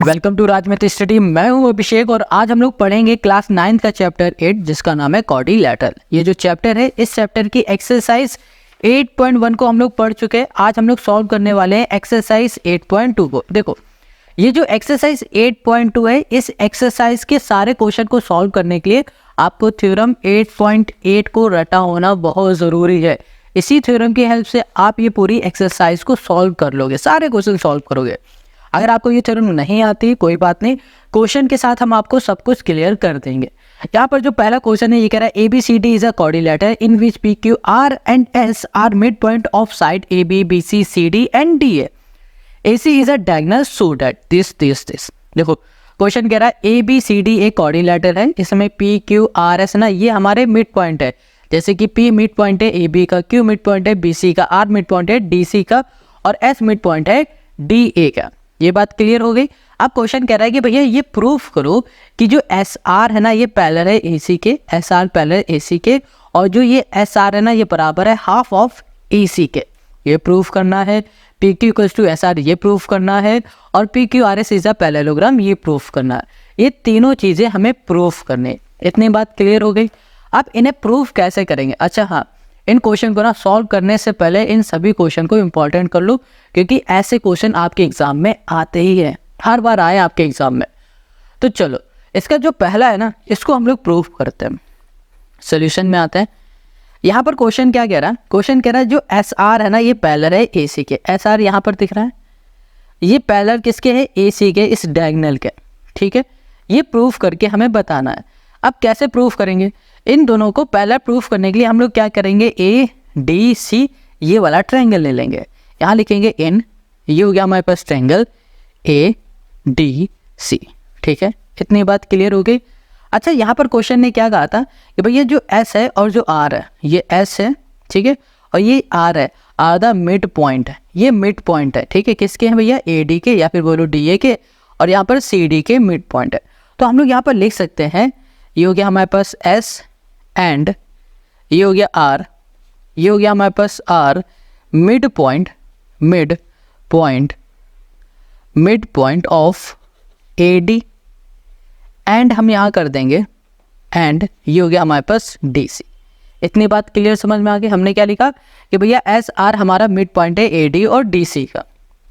Welcome to राजमित study. मैं हूं अभिषेक और आज हम लोग पढ़ेंगे क्लास 9 का चैप्टर 8 जिसका नाम है क्वाड्रिलेटरल। ये जो चैप्टर है इस चैप्टर की एक्सरसाइज 8.1 को हम लोग पढ़ चुके हैं। आज हम लोग सॉल्व करने वाले हैं एक्सरसाइज 8.2 को। देखो ये जो एक्सरसाइज 8.2 है, इस एक्सरसाइज के सारे क्वेश्चन को सॉल्व करने के लिए आपको थ्योरम 8.8 को रटा होना बहुत ज़रूरी है। इसी थ्योरम की हेल्प से आप ये पूरी एक्सरसाइज को सॉल्व कर लोगे, सारे क्वेश्चन सॉल्व करोगे। अगर आपको ये थ्योरम नहीं आती कोई बात नहीं, क्वेश्चन के साथ हम आपको सब कुछ क्लियर कर देंगे। यहाँ पर जो पहला क्वेश्चन है ये कह रहा है ABCD is a quadrilateral in which PQR and S are mid point of side AB BC CD and DA। AC is a diagonal so that this. देखो क्वेश्चन कह रहा है ABCD एक क्वाड्रिलेटरल है, इसमें PQRS ना ये हमारे मिड पॉइंट है। जैसे कि P मिड पॉइंट है AB का, Q मिड पॉइंट है BC का, R मिड पॉइंट है DC का और S मिड पॉइंट है DA का। ये बात क्लियर हो गई। अब क्वेश्चन कह रहा है कि भैया ये प्रूफ करो कि जो SR है ना ये पैरेलल है AC के, SR पैरेलल AC के, और जो ये SR है ना ये बराबर है हाफ ऑफ AC के। ये प्रूफ करना है। PQ इक्वल्स टू SR ये प्रूफ करना है और PQRS इज अ पैरेललोग्राम ये प्रूफ करना है। ये तीनों चीज़ें हमें प्रूफ करनी। इतनी बात क्लियर हो गई। अब इन्हें प्रूफ कैसे करेंगे? अच्छा हाँ, इन क्वेश्चन को ना सॉल्व करने से पहले इन सभी क्वेश्चन को इंपॉर्टेंट कर लो, क्योंकि ऐसे क्वेश्चन आपके एग्जाम में आते ही हैं, हर बार आए आपके एग्जाम में। तो चलो इसका जो पहला है ना इसको हम लोग प्रूफ करते हैं। सोल्यूशन में आते हैं। यहाँ पर क्वेश्चन क्या कह रहा है? क्वेश्चन कह रहा है जो SR है ना ये पैरेलल है AC के। SR यहाँ पर दिख रहा है, ये पैरेलल किसके है? AC के, इस डायगोनल के। ठीक है, ये प्रूफ करके हमें बताना है। अब कैसे प्रूफ करेंगे? इन दोनों को पहला प्रूफ करने के लिए हम लोग क्या करेंगे, ADC ये वाला ट्रायंगल ले लेंगे। यहाँ लिखेंगे इन, ये हो गया हमारे पास ट्रायंगल ADC। ठीक है, इतनी बात क्लियर हो गई। अच्छा यहाँ पर क्वेश्चन ने क्या कहा था कि भाई ये जो S है और जो R है, ये S है ठीक है और ये R है, R द मिड पॉइंट है, ये मिड पॉइंट है। ठीक है, किसके हैं भैया? AD के या फिर बोलो DA के, और यहाँ पर CD के मिड पॉइंट है। तो हम लोग यहाँ पर लिख सकते हैं ये हो गया हमारे पास S एंड ये हो गया R, ये हो गया हमारे पास R mid point of AD and हम यहाँ कर देंगे एंड ये हो गया हमारे पास DC। इतनी बात क्लियर समझ में आ गई। हमने क्या लिखा कि भैया SR हमारा मिड पॉइंट है AD और DC का।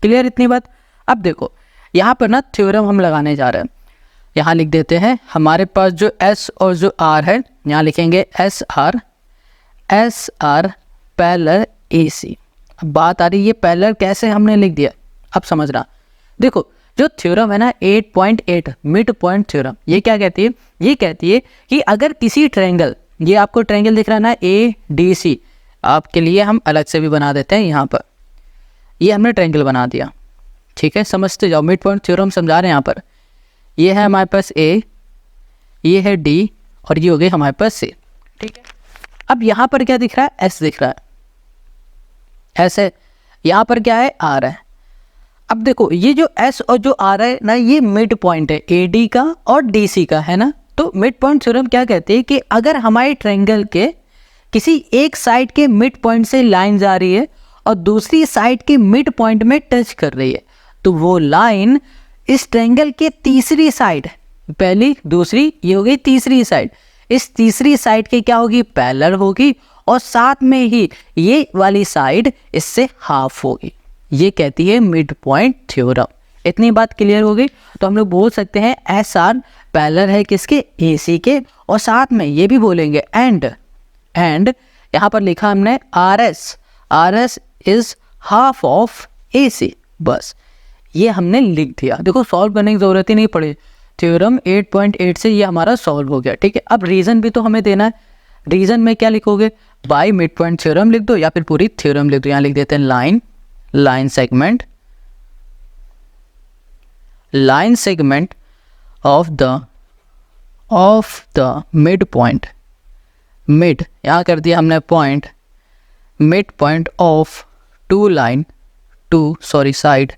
क्लियर इतनी बात। अब देखो यहाँ पर ना थ्योरम हम लगाने जा रहे हैं। यहाँ लिख देते हैं हमारे पास जो S और जो R है, यहाँ लिखेंगे SR पैरेलल AC। अब बात आ रही है ये पैरेलल कैसे हमने लिख दिया, अब समझना। देखो जो थ्योरम है ना 8.8 मिड पॉइंट थ्योरम, ये क्या कहती है? ये कहती है कि अगर किसी ट्रायंगल, ये आपको ट्रायंगल दिख रहा है ना ADC, आपके लिए हम अलग से भी बना देते हैं। यहाँ पर ये हमने ट्रायंगल बना दिया। ठीक है, समझते जाओ, मिड पॉइंट थ्योरम समझा रहे हैं। यहाँ पर ये है हमारे पास A, ये है D और ये हो गई हमारे पास C। ठीक है, अब यहाँ पर क्या दिख रहा है? S दिख रहा है, S है। यहाँ पर क्या है? R है। अब देखो ये जो S और जो R है ना ये मिड पॉइंट है AD का और DC का, है ना। तो मिड पॉइंट थ्योरम क्या कहते हैं कि अगर हमारे ट्रायंगल के किसी एक साइड के मिड पॉइंट से लाइन जा रही है और दूसरी साइड के मिड पॉइंट में टच कर रही है, तो वो लाइन इस ट्रायंगल के तीसरी साइड, पहली दूसरी ये हो गई तीसरी साइड, इस तीसरी साइड के क्या होगी? पैरेलल होगी और साथ में ही ये वाली साइड इससे हाफ होगी। ये कहती है मिड पॉइंट थ्योरम। इतनी बात क्लियर हो गई। तो हम लोग बोल सकते हैं SR पैरेलल है किसके? AC के, और साथ में ये भी बोलेंगे एंड यहाँ पर लिखा हमने RS is half of AC। बस ये हमने लिख दिया। देखो सॉल्व करने की ज़रूरत ही नहीं पड़ी, थ्योरम 8.8 से ये हमारा सॉल्व हो गया। ठीक है, अब रीज़न भी तो हमें देना है। रीज़न में क्या लिखोगे? बाय मिड पॉइंट थ्योरम लिख दो या फिर पूरी थ्योरम लिख दो। यहाँ लिख देते हैं line segment of the mid point, mid यहाँ कर दिया हमने point, mid point of two side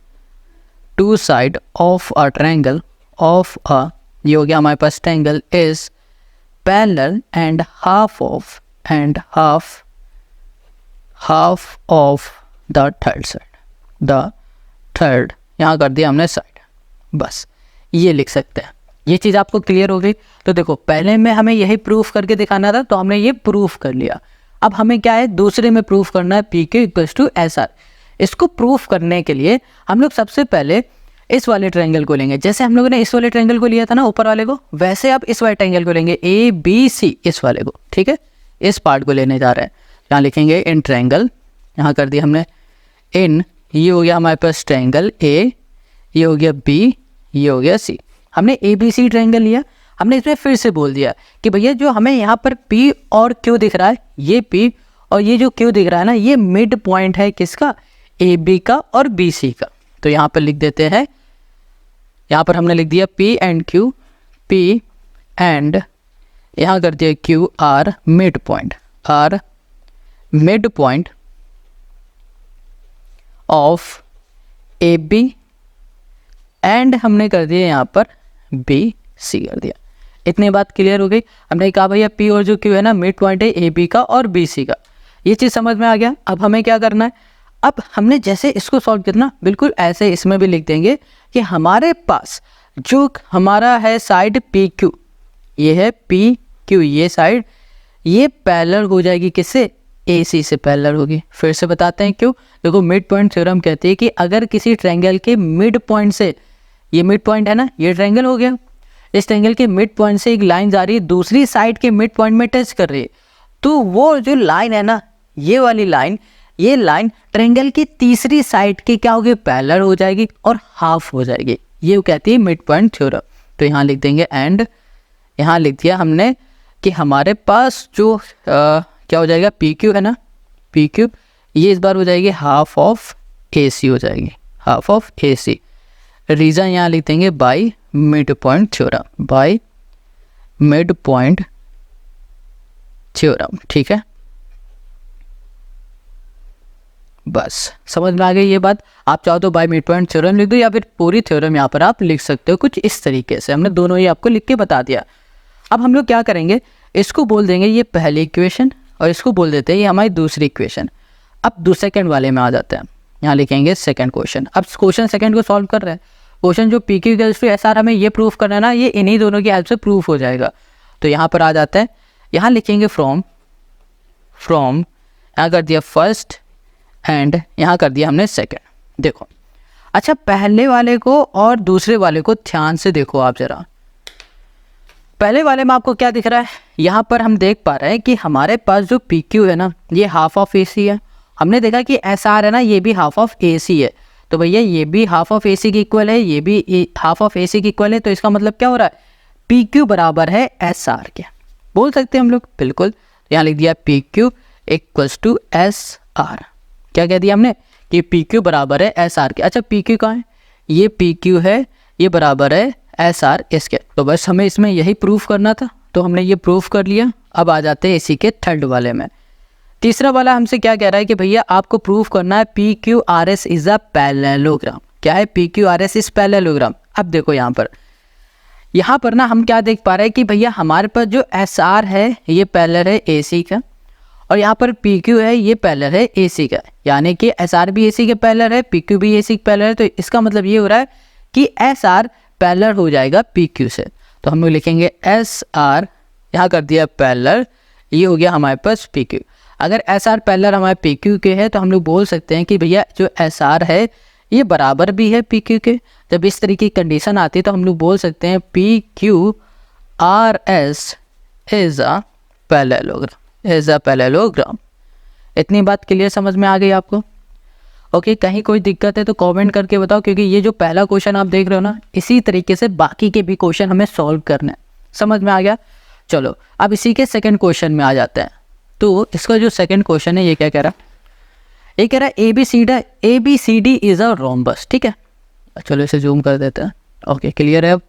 of a triangle of a, ये हो गया हमारे पास triangle is parallel and half of the third side, यहाँ कर दिया हमने साइड। बस ये लिख सकते हैं। ये चीज़ आपको क्लियर हो गई। तो देखो पहले में हमें यही प्रूफ करके दिखाना था, तो हमने ये प्रूफ कर लिया। अब हमें क्या है, दूसरे में प्रूफ करना है P Q equals to S R. इसको प्रूफ करने के लिए हम लोग सबसे पहले इस वाले ट्रायंगल को लेंगे। जैसे हम लोगों ने इस वाले ट्रायंगल को लिया था ना ऊपर वाले को, वैसे अब इस वाले ट्रायंगल को लेंगे ए बी सी, इस वाले को, ठीक है। इस पार्ट को लेने जा रहे हैं। यहाँ लिखेंगे इन ट्रायंगल, यहाँ कर दिया हमने इन, ये हो गया हमारे पास ट्रायंगल ए, ये हो गया बी, ये हो गया सी। हमने ए बी सी ट्रायंगल लिया। हमने इसमें फिर से बोल दिया कि भैया जो हमें यहाँ पर पी और क्यू दिख रहा है, ये पी और ये जो क्यू दिख रहा है ना, ये मिड पॉइंट है किसका, ए बी का और बी सी का। तो यहाँ पर लिख देते हैं, यहाँ पर हमने लिख दिया P and Q, P and यहाँ कर दिया Q are mid point, are mid point of A B and हमने कर दिया यहाँ पर बी सी कर दिया। इतनी बात क्लियर हो गई। हमने कहा भैया पी और जो क्यू है ना, मिड पॉइंट है ए बी का और बी सी का। ये चीज़ समझ में आ गया। अब हमें क्या करना है, अब हमने जैसे इसको सॉल्व करना, बिल्कुल ऐसे इसमें भी लिख देंगे कि हमारे पास जो हमारा है साइड पी क्यू, ये है पी क्यू, ये साइड ये पैरेलल हो जाएगी किससे, ए सी से पैरेलल होगी। फिर से बताते हैं क्यों। देखो मिड पॉइंट थ्योरम कहती है कि अगर किसी ट्रायंगल के मिड पॉइंट से, ये मिड पॉइंट है ना, ये ट्रायंगल हो गया, इस ट्रायंगल के मिड पॉइंट से एक लाइन जा रही है, दूसरी साइड के मिड पॉइंट में टच कर रही है, तो वो जो लाइन है ना, ये वाली लाइन, ये लाइन ट्रायंगल की तीसरी साइड की क्या होगी, पैरेलल हो जाएगी और हाफ हो जाएगी। ये कहती है मिड पॉइंट थ्योरम। तो यहाँ लिख देंगे एंड, यहाँ लिख दिया हमने कि हमारे पास जो क्या हो जाएगा, पी क्यू है ना, पी क्यू, ये इस बार हो जाएगी हाफ ऑफ ए सी हो जाएगी, half of A C. Reason यहाँ लिख देंगे by mid point theorem, by mid point theorem, ठीक है। बस समझ में आ गई ये बात। आप चाहो तो बाय मिड पॉइंट थ्योरम लिख दो या फिर पूरी थ्योरम यहाँ पर आप लिख सकते हो कुछ इस तरीके से। हमने दोनों ही आपको लिख के बता दिया। अब हम लोग क्या करेंगे, इसको बोल देंगे ये पहली इक्वेशन और इसको बोल देते हैं ये हमारी दूसरी इक्वेशन। अब सेकंड वाले में आ जाते हैं। यहाँ लिखेंगे सेकंड क्वेश्चन। अब क्वेश्चन सेकंड को सॉल्व कर रहे हैं। क्वेश्चन जो P Q equals to S R हमें ये प्रूफ करना है ना, ये इन्हीं दोनों की हेल्प से प्रूफ हो जाएगा। तो यहाँ पर आ जाते हैं, यहाँ लिखेंगे फ्रॉम, यहाँ कर दिया फर्स्ट एंड यहाँ कर दिया हमने सेकंड। देखो अच्छा, पहले वाले को और दूसरे वाले को ध्यान से देखो आप ज़रा। पहले वाले में आपको क्या दिख रहा है, यहाँ पर हम देख पा रहे हैं कि हमारे पास जो पी क्यू है ना, ये हाफ ऑफ ए सी है। हमने देखा कि एस आर है ना, ये भी हाफ ऑफ ए सी है। तो भैया ये भी हाफ ऑफ ए सी की इक्वल है, ये भी हाफ ऑफ ए सी की इक्वल है। तो इसका मतलब क्या हो रहा है, पी क्यू बराबर है एस आर के, बोल सकते हैं हम लोग, बिल्कुल। यहाँ लिख दिया P Q equals to S R. क्या कह दिया हमने कि पी क्यू बराबर है एस आर के। अच्छा पी क्यू कहाँ है, ये पी क्यू है, ये बराबर है एस आर इसके। तो बस हमें इसमें यही प्रूफ करना था, तो हमने ये प्रूफ कर लिया। अब आ जाते हैं इसी के थर्ड वाले में। तीसरा वाला हमसे क्या कह रहा है कि भैया आपको प्रूफ करना है P Q R S is a parallelogram. क्या है, P Q R S is parallelogram. अब देखो यहाँ पर ना हम क्या देख पा रहे हैं कि भैया हमारे पास जो एस आर है ये पैरेलल है ए सी का, और यहाँ पर पी क्यू है ये पैरेलल है ए सी का। यानी कि एस आर भी ए सी के पैरेलल है, पी क्यू भी ए सी के पैरेलल है। तो इसका मतलब ये हो रहा है कि एस आर पैरेलल हो जाएगा पी क्यू से। तो हम लोग लिखेंगे एस आर, यहाँ कर दिया पैरेलल, ये हो गया हमारे पास पी क्यू। अगर एस आर पैरेलल हमारे पी क्यू के है तो हम लोग बोल सकते हैं कि भैया जो एस आर है ये बराबर भी है पी क्यू के। जब इस तरीके की कंडीशन आती है तो हम लोग बोल सकते हैं P Q R S is a parallelogram. इतनी बात क्लियर समझ में आ गई आपको? ओके, कहीं कोई दिक्कत है तो कमेंट करके बताओ, क्योंकि ये जो पहला क्वेश्चन आप देख रहे हो ना, इसी तरीके से बाकी के भी क्वेश्चन हमें सॉल्व करना है। समझ में आ गया? चलो अब इसी के सेकंड क्वेश्चन में आ जाते हैं। तो इसका जो सेकंड क्वेश्चन है ये क्या कह रहा है, ये कह रहा है A B C D is a rhombus. ठीक है, चलो इसे जूम कर देते हैं। ओके, क्लियर है अब?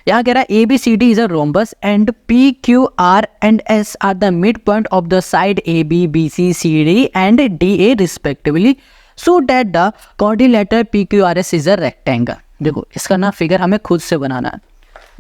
यहाँ कह रहा है A B C D is a rhombus and P Q R and S are the mid point of the side A B B C C D and D A respectively, so that the quadrilateral P Q R S is a rectangle. देखो इसका ना figure हमें खुद से बनाना है।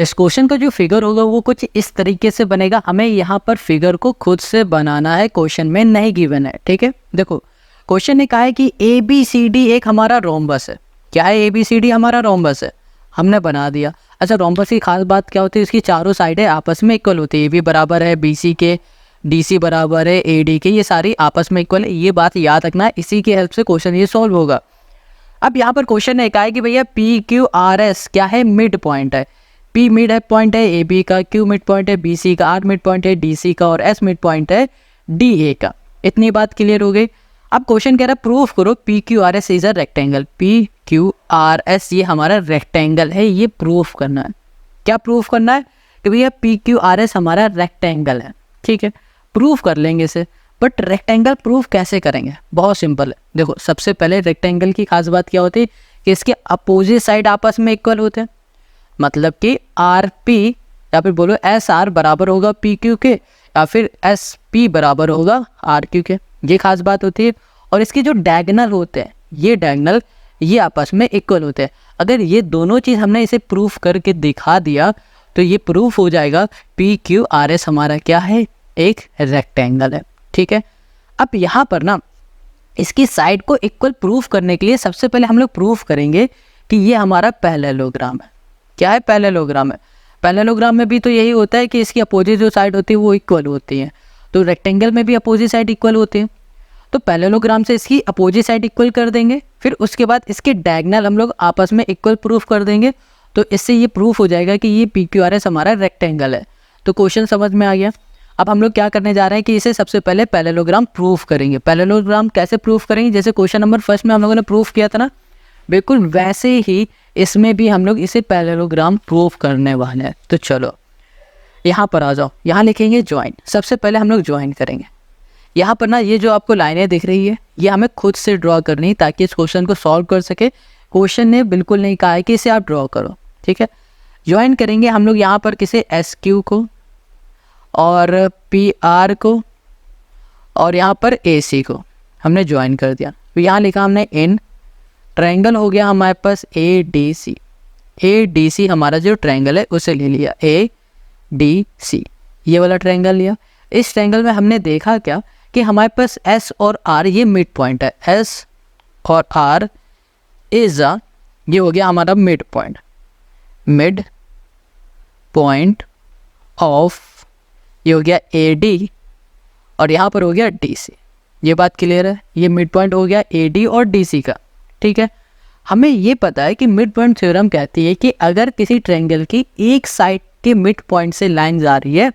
इस question का जो फिगर होगा वो कुछ इस तरीके से बनेगा। हमें यहाँ पर फिगर को खुद से बनाना है, क्वेश्चन में नहीं गिवन है। ठीक है, देखो क्वेश्चन ने कहा है कि ए बी सी डी एक हमारा रोम्बस है। क्या है, ए बी सी डी हमारा रोम्बस है। हमने बना दिया। अच्छा, रोम्बस की खास बात क्या होती है, इसकी चारों साइडें आपस में इक्वल होती है। ए बी बराबर है बी सी के, डी सी बराबर है ए डी के, ये सारी आपस में इक्वल है। ये बात याद रखना, इसी की हेल्प से क्वेश्चन ये सॉल्व होगा। अब यहाँ पर क्वेश्चन ने कहा है कि भैया पी क्यू आर एस क्या है, मिड पॉइंट है। पी मिड पॉइंट है ए बी का, क्यू मिड पॉइंट है बी सी का, आर मिड पॉइंट है डी सी का और एस मिड पॉइंट है डी ए का। इतनी बात क्लियर हो गई। अब क्वेश्चन कह रहा है प्रूफ करो P Q R S is a rectangle. P Q R S ये हमारा रेक्टेंगल है, ये प्रूफ करना है। क्या प्रूफ करना है कि भैया पी क्यू आर एस हमारा रेक्टेंगल है। ठीक है, प्रूफ कर लेंगे इसे। बट रेक्टेंगल प्रूफ कैसे करेंगे, बहुत सिंपल है। देखो, सबसे पहले रेक्टेंगल की खास बात क्या होती है कि इसके अपोजिट साइड आपस में इक्वल होते हैं। मतलब कि आर पी या फिर बोलो एस आर बराबर होगा पी क्यू के, या फिर एस पी बराबर होगा आर क्यू के। ये खास बात होती है। और इसके जो डायगोनल होते हैं, ये डायगोनल ये आपस में इक्वल होते हैं। अगर ये दोनों चीज़ हमने इसे प्रूफ करके दिखा दिया तो ये प्रूफ हो जाएगा पी क्यू आर एस हमारा क्या है, एक रेक्टेंगल है। ठीक है, अब यहाँ पर ना इसकी साइड को इक्वल प्रूफ करने के लिए सबसे पहले हम लोग प्रूफ करेंगे कि ये हमारा पैरेललोग्राम है। क्या है, पैरेललोग्राम है। पैरेललोग्राम में भी तो यही होता है कि इसकी अपोजिट जो साइड होती है वो इक्वल होती है। तो रेक्टेंगल में भी अपोजिट साइड इक्वल होती है। तो पैरेललोग्राम से इसकी अपोजिट साइड इक्वल कर देंगे, फिर उसके बाद इसके डायगोनल हम लोग आपस में इक्वल प्रूफ कर देंगे। तो इससे ये प्रूफ हो जाएगा कि ये पी क्यू आर एस हमारा रेक्टेंगल है। तो क्वेश्चन समझ में आ गया। अब हम लोग क्या करने जा रहे हैं कि इसे सबसे पहले पैरेललोग्राम प्रूफ करेंगे। पैरेललोग्राम कैसे प्रूफ करेंगे, जैसे क्वेश्चन नंबर फर्स्ट में हम लोगों ने प्रूफ किया था ना, बिल्कुल वैसे ही इसमें भी हम लोग इसे पैरेललोग्राम प्रूफ करने वाले हैं। तो चलो यहाँ पर आ जाओ, यहाँ लिखेंगे ज्वाइन। सबसे पहले हम लोग ज्वाइन करेंगे। यहाँ पर ना ये जो आपको लाइनें दिख रही है ये हमें खुद से ड्रॉ करनी है ताकि इस क्वेश्चन को सॉल्व कर सके। क्वेश्चन ने बिल्कुल नहीं कहा है कि इसे आप ड्रॉ करो। ठीक है, ज्वाइन करेंगे हम लोग यहाँ पर किसे, एस क्यू को और पी आर को और यहाँ पर ए सी को हमने ज्वाइन कर दिया। तो यहाँ लिखा हमने इन ट्रायंगल हो गया हमारे पास A D C. A D C हमारा जो ट्रायंगल है उसे ले लिया, ए डी सी ये वाला ट्रायंगल लिया। इस ट्रायंगल में हमने देखा क्या कि हमारे पास एस और आर ये मिड पॉइंट है। एस और आर इज अ, ये हो गया हमारा mid point, mid point of, ये हो गया ए डी और यहाँ पर हो गया डी सी। ये बात क्लियर है, ये मिड पॉइंट हो गया ए डी और डी सी का। ठीक है, हमें ये पता है कि मिड पॉइंट थ्योरम कहती है कि अगर किसी ट्रायंगल की एक साइड के मिड पॉइंट से लाइन जा रही है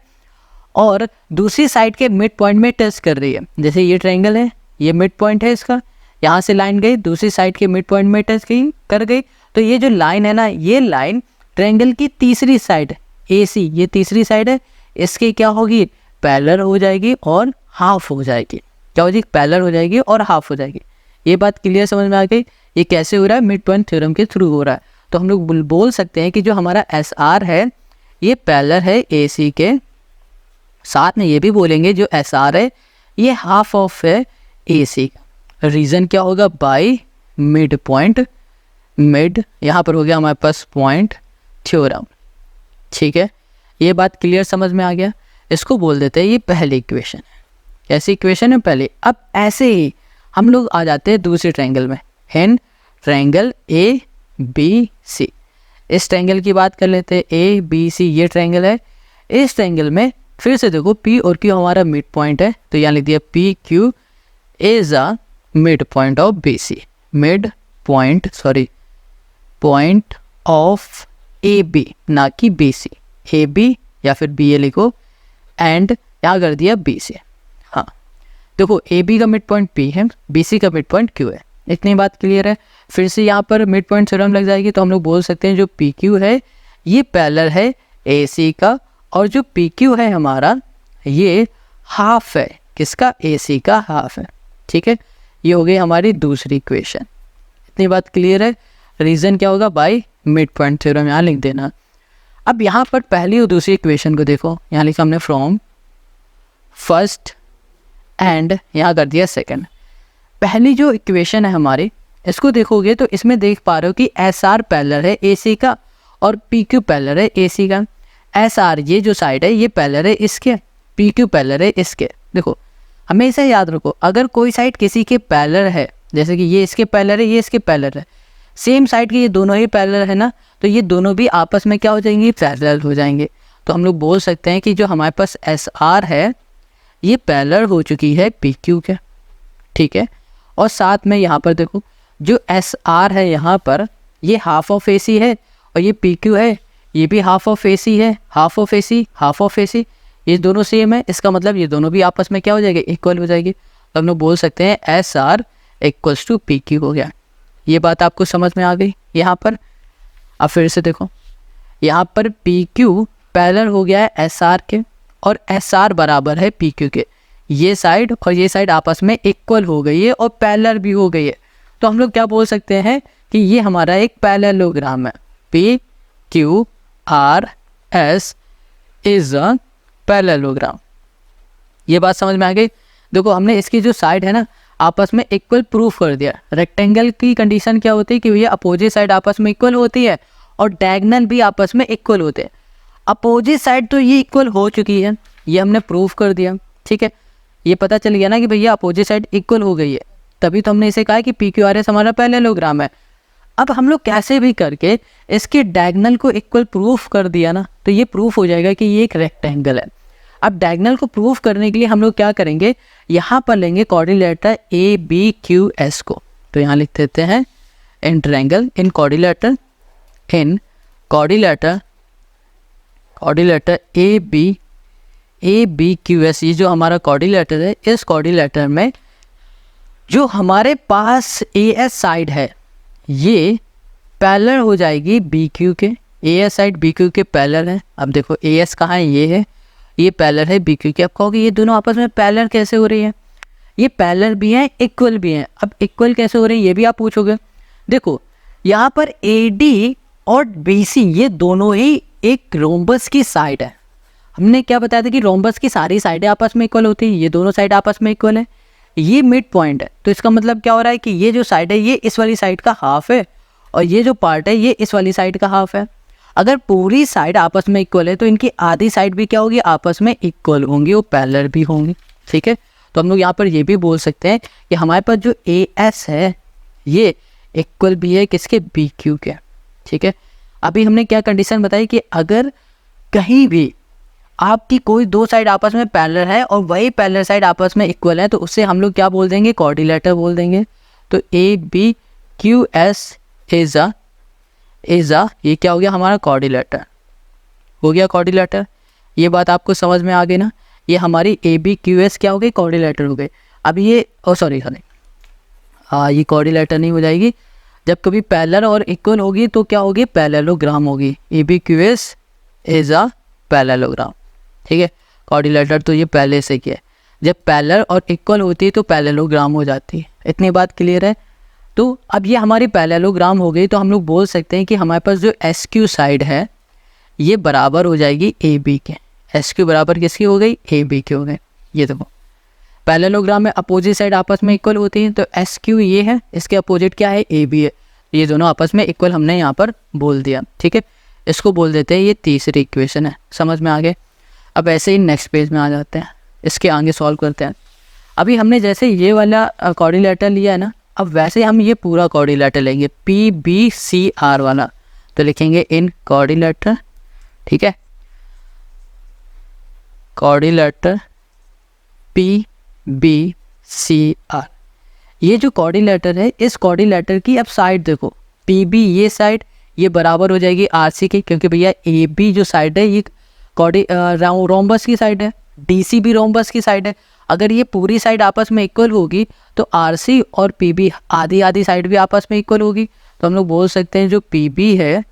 और दूसरी साइड के मिड पॉइंट में टच कर रही है, जैसे ये ट्रायंगल है, ये मिड पॉइंट है इसका, यहाँ से लाइन गई दूसरी साइड के मिड पॉइंट में टच कर गई, तो ये जो लाइन है ना, ये लाइन ट्रायंगल की तीसरी साइड ए सी, ये तीसरी साइड है, इसकी क्या होगी, पैरेलल हो जाएगी और हाफ हो जाएगी। क्या हो जाएगी, पैरेलल हो जाएगी और हाफ हो जाएगी। ये बात क्लियर समझ में आ गई। ये कैसे हो रहा है, मिड पॉइंट थ्योरम के थ्रू हो रहा है। तो हम लोग बोल सकते हैं कि जो हमारा एस आर है ये पैरेलल है ए सी के, साथ में ये भी बोलेंगे जो एस आर है ये हाफ ऑफ है ए सी का। रीज़न क्या होगा, बाय मिड पॉइंट, मिड यहाँ पर हो गया हमारे पास पॉइंट थ्योरम। ठीक है, ये बात क्लियर समझ में आ गया। इसको बोल देते हैं ये पहली इक्वेशन है। कैसी इक्वेशन है, पहले। अब ऐसे ही हम लोग आ जाते हैं दूसरे ट्रायंगल में, हेन ट्रायंगल ए बी सी। इस ट्रायंगल की बात कर लेते हैं, ए बी सी ये ट्रायंगल है। इस ट्रायंगल में फिर से देखो पी और क्यू हमारा मिड पॉइंट है, तो यहाँ लिख दिया P Q is a mid point of B C, mid point, sorry point of A B, ना कि बी सी। ए बी या फिर बी ए लिखो एंड यहाँ कर दिया बी सी। हाँ देखो, ए बी का मिड पॉइंट पी है, बी सी का मिड पॉइंट क्यू है। इतनी बात क्लियर है। फिर से यहाँ पर मिड पॉइंट थ्योरम लग जाएगी, तो हम लोग बोल सकते हैं जो पी क्यू है ये पैरेलल है ए सी का, और जो पी क्यू है हमारा ये हाफ है किसका, ए सी का हाफ है। ठीक है, ये हो गई हमारी दूसरी इक्वेशन। इतनी बात क्लियर है। रीज़न क्या होगा, बाय मिड पॉइंट थ्योरम यहाँ लिख देना। अब यहाँ पर पहली और दूसरी इक्वेशन को देखो, यहाँ लिखा हमने फ्रॉम फर्स्ट एंड यहाँ कर दिया सेकंड। पहली जो इक्वेशन है हमारी, इसको देखोगे तो इसमें देख पा रहे हो कि एस आर पैरेलल है ए सी का और पी क्यू पैरेलल है ए सी का। एस आर ये जो साइड है ये पैरेलल है इसके, पी क्यू पैरेलल है इसके। देखो हमेशा याद रखो, अगर कोई साइड किसी के पैरेलल है, जैसे कि ये इसके पैरेलल है, ये इसके पैरेलल है, सेम साइड के ये दोनों ही पैरेलल है ना, तो ये दोनों भी आपस में क्या हो जाएंगे, पैरेलल हो जाएंगे। तो हम लोग बोल सकते हैं कि जो हमारे पास एस आर है ये पैरेलल हो चुकी है पी क्यू के, ठीक है। और साथ में यहाँ पर देखो जो एस आर है यहाँ पर ये हाफ ऑफ ए सी है, और ये पी क्यू है ये भी हाफ ऑफ ए सी है, half of A C half of A C, ये दोनों सेम है, इसका मतलब ये दोनों भी आपस में क्या हो जाएंगे, इक्वल हो जाएगी। तो हम लोग बोल सकते हैं S R equals to P Q हो गया। ये बात आपको समझ में आ गई यहाँ पर। अब फिर से देखो यहाँ पर पी क्यू पैरेलल हो गया है एस आर के, और एस आर बराबर है पी क्यू के। ये साइड और ये साइड आपस में इक्वल हो गई है और पैरेलल भी हो गई है। तो हम लोग क्या बोल सकते हैं कि ये हमारा एक पैरेललोग्राम है, P Q R S is a parallelogram. ये बात समझ में आ गई। देखो हमने इसकी जो साइड है ना आपस में इक्वल प्रूफ कर दिया। रेक्टेंगल की कंडीशन क्या होती है कि भैया अपोजिट साइड आपस में इक्वल होती है और डायगोनल भी आपस में इक्वल होते हैं। अपोजिट साइड तो ये इक्वल हो चुकी है, ये हमने प्रूफ कर दिया, ठीक है। ये पता चल गया ना कि भैया अपोजिट साइड इक्वल हो गई है, तभी तो हमने इसे कहा कि पी क्यू आर एस हमारा पैरेललोग्राम है। अब हम लोग कैसे भी करके इसके डायगोनल को इक्वल प्रूफ कर दिया ना, तो ये प्रूफ हो जाएगा कि ये एक रेक्टेंगल है। अब डायगोनल को प्रूफ करने के लिए हम लोग क्या करेंगे, यहाँ पर लेंगे coordinator A B Q S को। तो यहाँ लिख देते हैं in triangle in coordinator A B Q S. ये जो हमारा कोऑर्डिनेटर है, इस कोऑर्डिनेटर में जो हमारे पास ए एस साइड है ये पैरेलल हो जाएगी बी क्यू के। A S side B Q के पैरेलल है। अब देखो ए एस कहाँ है, ये है, ये पैरेलल है बी क्यू के। अब कहोगे ये दोनों आपस में पैरेलल कैसे हो रही है, ये पैरेलल भी हैं इक्वल भी हैं। अब इक्वल कैसे हो रही है ये भी आप पूछोगे। देखो यहाँ पर ए डी और बी सी ये दोनों ही एक रोम्बस की साइड है। हमने क्या बताया था कि रोम्बस की सारी साइडें आपस में इक्वल होती है, ये दोनों साइड आपस में इक्वल है, ये मिड पॉइंट है। तो इसका मतलब क्या हो रहा है कि ये जो साइड है ये इस वाली साइड का हाफ है, और ये जो पार्ट है ये इस वाली साइड का हाफ है। अगर पूरी साइड आपस में इक्वल है तो इनकी आधी साइड भी क्या होगी, आपस में इक्वल होंगी और पैरेलल भी होंगी, ठीक है। तो हम लोग यहाँ पर ये भी बोल सकते हैं कि हमारे पास जो ए एस है ये इक्वल भी है किसके, बी क्यू के, ठीक है। अभी हमने क्या कंडीशन बताई कि अगर कहीं भी आपकी कोई दो साइड आपस में पैरेलल है और वही पैरेलल साइड आपस में इक्वल है तो उससे हम लोग क्या बोल देंगे, कोऑर्डिनेटर बोल देंगे। तो A B Q S is a ये क्या हो गया हमारा कोऑर्डिनेटर, हो गया कोऑर्डिनेटर। ये बात आपको समझ में आ गई ना। ये हमारी ए बी क्यू एस क्या हो गई, कोऑर्डिनेटर हो गई। अब ये सॉरी ये कोऑर्डिनेटर नहीं हो जाएगी, जब कभी पैरेलल और इक्वल होगी तो क्या होगी, पैरेललोग्राम होगी। A B Q S is a parallelogram, ठीक है। कोऑर्डिनेटर तो ये पहले से किया है, जब पैरेलल और इक्वल होती है तो पैरेललोग्राम हो जाती है। इतनी बात क्लियर है। तो अब ये हमारी पैरेललोग्राम हो गई, तो हम लोग बोल सकते हैं कि हमारे पास जो एस क्यू साइड है ये बराबर हो जाएगी ए बी के। एस क्यू बराबर किसकी हो गई, ए बी की हो गई। ये देखो पैरेललोग्राम में अपोजिट साइड आपस में इक्वल होती है, तो एस क्यू ये है, इसके अपोजिट क्या है, ए बी है। ये दोनों आपस में इक्वल हमने यहाँ पर बोल दिया, ठीक है। इसको बोल देते हैं ये तीसरी इक्वेशन है। समझ में आ गए। अब ऐसे ही नेक्स्ट पेज में आ जाते हैं, इसके आगे सॉल्व करते हैं। अभी हमने जैसे ये वाला कोऑर्डिनेटर लिया है ना, अब वैसे हम ये पूरा कोऑर्डिनेटर लेंगे पी बी सी आर वाला। तो लिखेंगे इन कोऑर्डिनेटर, ठीक है, coordinator P B C R. ये जो कोऑर्डिनेटर है इस कोऑर्डिनेटर की अब साइड देखो, पी बी ये साइड ये बराबर हो जाएगी आर सी की, क्योंकि भैया ए बी जो साइड है ये रोम्बस की साइड है, डी सी भी रोम्बस की साइड है। अगर ये पूरी साइड आपस में इक्वल होगी तो आर सी और पी बी आधी आधी साइड भी आपस में इक्वल होगी। तो हम लोग बोल सकते हैं जो पी बी है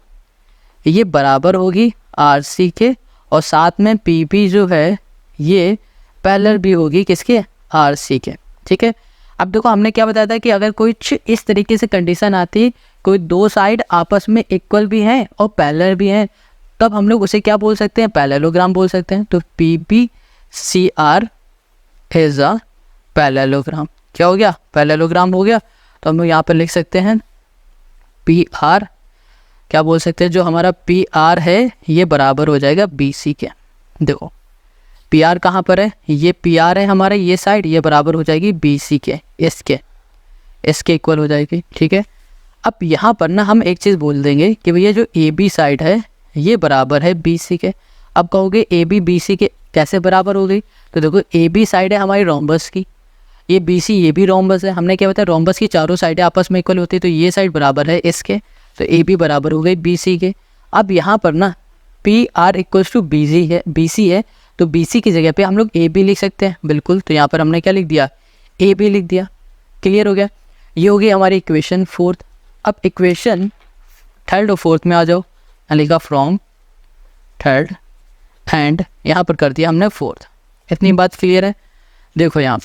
ये बराबर होगी आर सी के, और साथ में पी बी जो है ये पैरेलल भी होगी किसके, आर सी के, ठीक है। अब देखो हमने क्या बताया था कि अगर कुछ इस तरीके से कंडीशन आती है, कोई दो साइड आपस में इक्वल भी हैं और पैरेलल भी हैं, तब हम लोग उसे क्या बोल सकते हैं, पैरेललोग्राम बोल सकते हैं। तो P B C R is a parallelogram. क्या हो गया, पैरेललोग्राम हो गया। तो हम लोग यहाँ पर लिख सकते हैं पी आर, क्या बोल सकते हैं, जो हमारा पी आर है ये बराबर हो जाएगा बी सी के। देखो पी आर कहाँ पर है, ये पी आर है हमारा, ये साइड ये बराबर हो जाएगी बी सी के, इसके इक्वल हो जाएगी, ठीक है। अब यहाँ पर ना हम एक चीज़ बोल देंगे कि भैया जो ए बी साइड है ये बराबर है बी सी के। अब कहोगे ए बी सी के कैसे बराबर हो गई, तो देखो ए बी साइड है हमारी रोम्बस की, ये बी सी ये भी रोम्बस है। हमने क्या बताया, रोम्बस की चारों साइडें आपस में इक्वल होती है, तो ये साइड बराबर है इसके, तो ए बी बराबर हो गई बी सी के। अब यहाँ पर ना P R equals to B C है, तो बी सी की जगह पे हम लोग ए बी लिख सकते हैं बिल्कुल। तो यहाँ पर हमने क्या लिख दिया, ए बी लिख दिया। क्लियर हो गया, ये हो गई हमारी इक्वेशन फोर्थ। अब इक्वेशन थर्ड और फोर्थ में आ जाओ, लिखा फ्रॉम थर्ड एंड यहाँ पर कर दिया हमने फोर्थ। इतनी बात क्लियर है। देखो यहाँ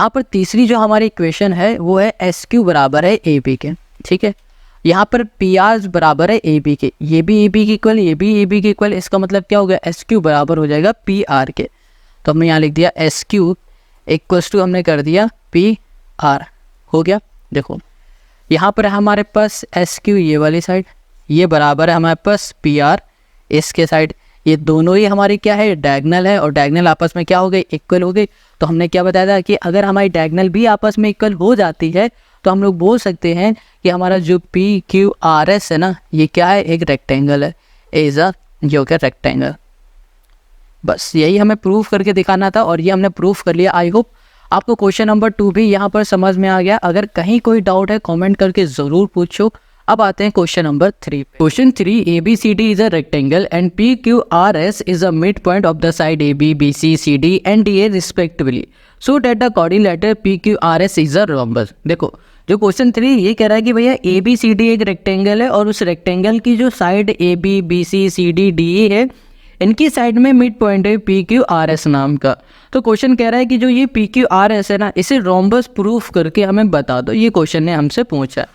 पर तीसरी जो हमारी इक्वेशन है वो है एस क्यू बराबर है ए बी के। ठीक है, यहाँ पर पी आर बराबर है ए बी के, ये भी ए बी की इक्वल, ये भी ए बी की इक्वल। इसका मतलब क्या हो गया, एस क्यू बराबर हो जाएगा पी आर के। तो हमने यहाँ लिख दिया एस क्यू इक्वल्स टू हमने कर दिया पी आर, हो गया। देखो यहाँ पर है हमारे पास एस क्यू ये वाली साइड, ये बराबर है हमारे पास पी आर इसके साइड। ये दोनों ही हमारी क्या है, डायगनल है, और डायगनल आपस में क्या हो गई, इक्वल हो गई। तो हमने क्या बताया था कि अगर हमारी डायगनल भी आपस में इक्वल हो जाती है तो हम लोग बोल सकते हैं कि हमारा जो पी क्यू आर एस है ना, ये क्या है, एक रेक्टेंगल है, इज अ जो क्या रेक्टेंगल। बस यही हमें प्रूफ करके दिखाना था और ये हमने प्रूफ कर लिया। आई होप आपको क्वेश्चन नंबर 2 भी यहाँ पर समझ में आ गया। अगर कहीं कोई डाउट है कमेंट करके ज़रूर पूछो। अब आते हैं question number 3। Question 3, A B C D is a rectangle and P Q R S is a mid point of the side A B B C C D and D A respectively, so that the coordinator P Q R S is a rhombus. देखो जो question 3 ये कह रहा है कि भैया A B C D एक rectangle है और उस रेक्टेंगल की जो side A B B C C D D A है, इनकी साइड में मिड पॉइंट है पी क्यू आर एस नाम का। तो क्वेश्चन कह रहा है कि जो ये पी क्यू आर एस है ना, इसे रोम्बस प्रूफ करके हमें बता दो। ये क्वेश्चन ने हमसे पूछा।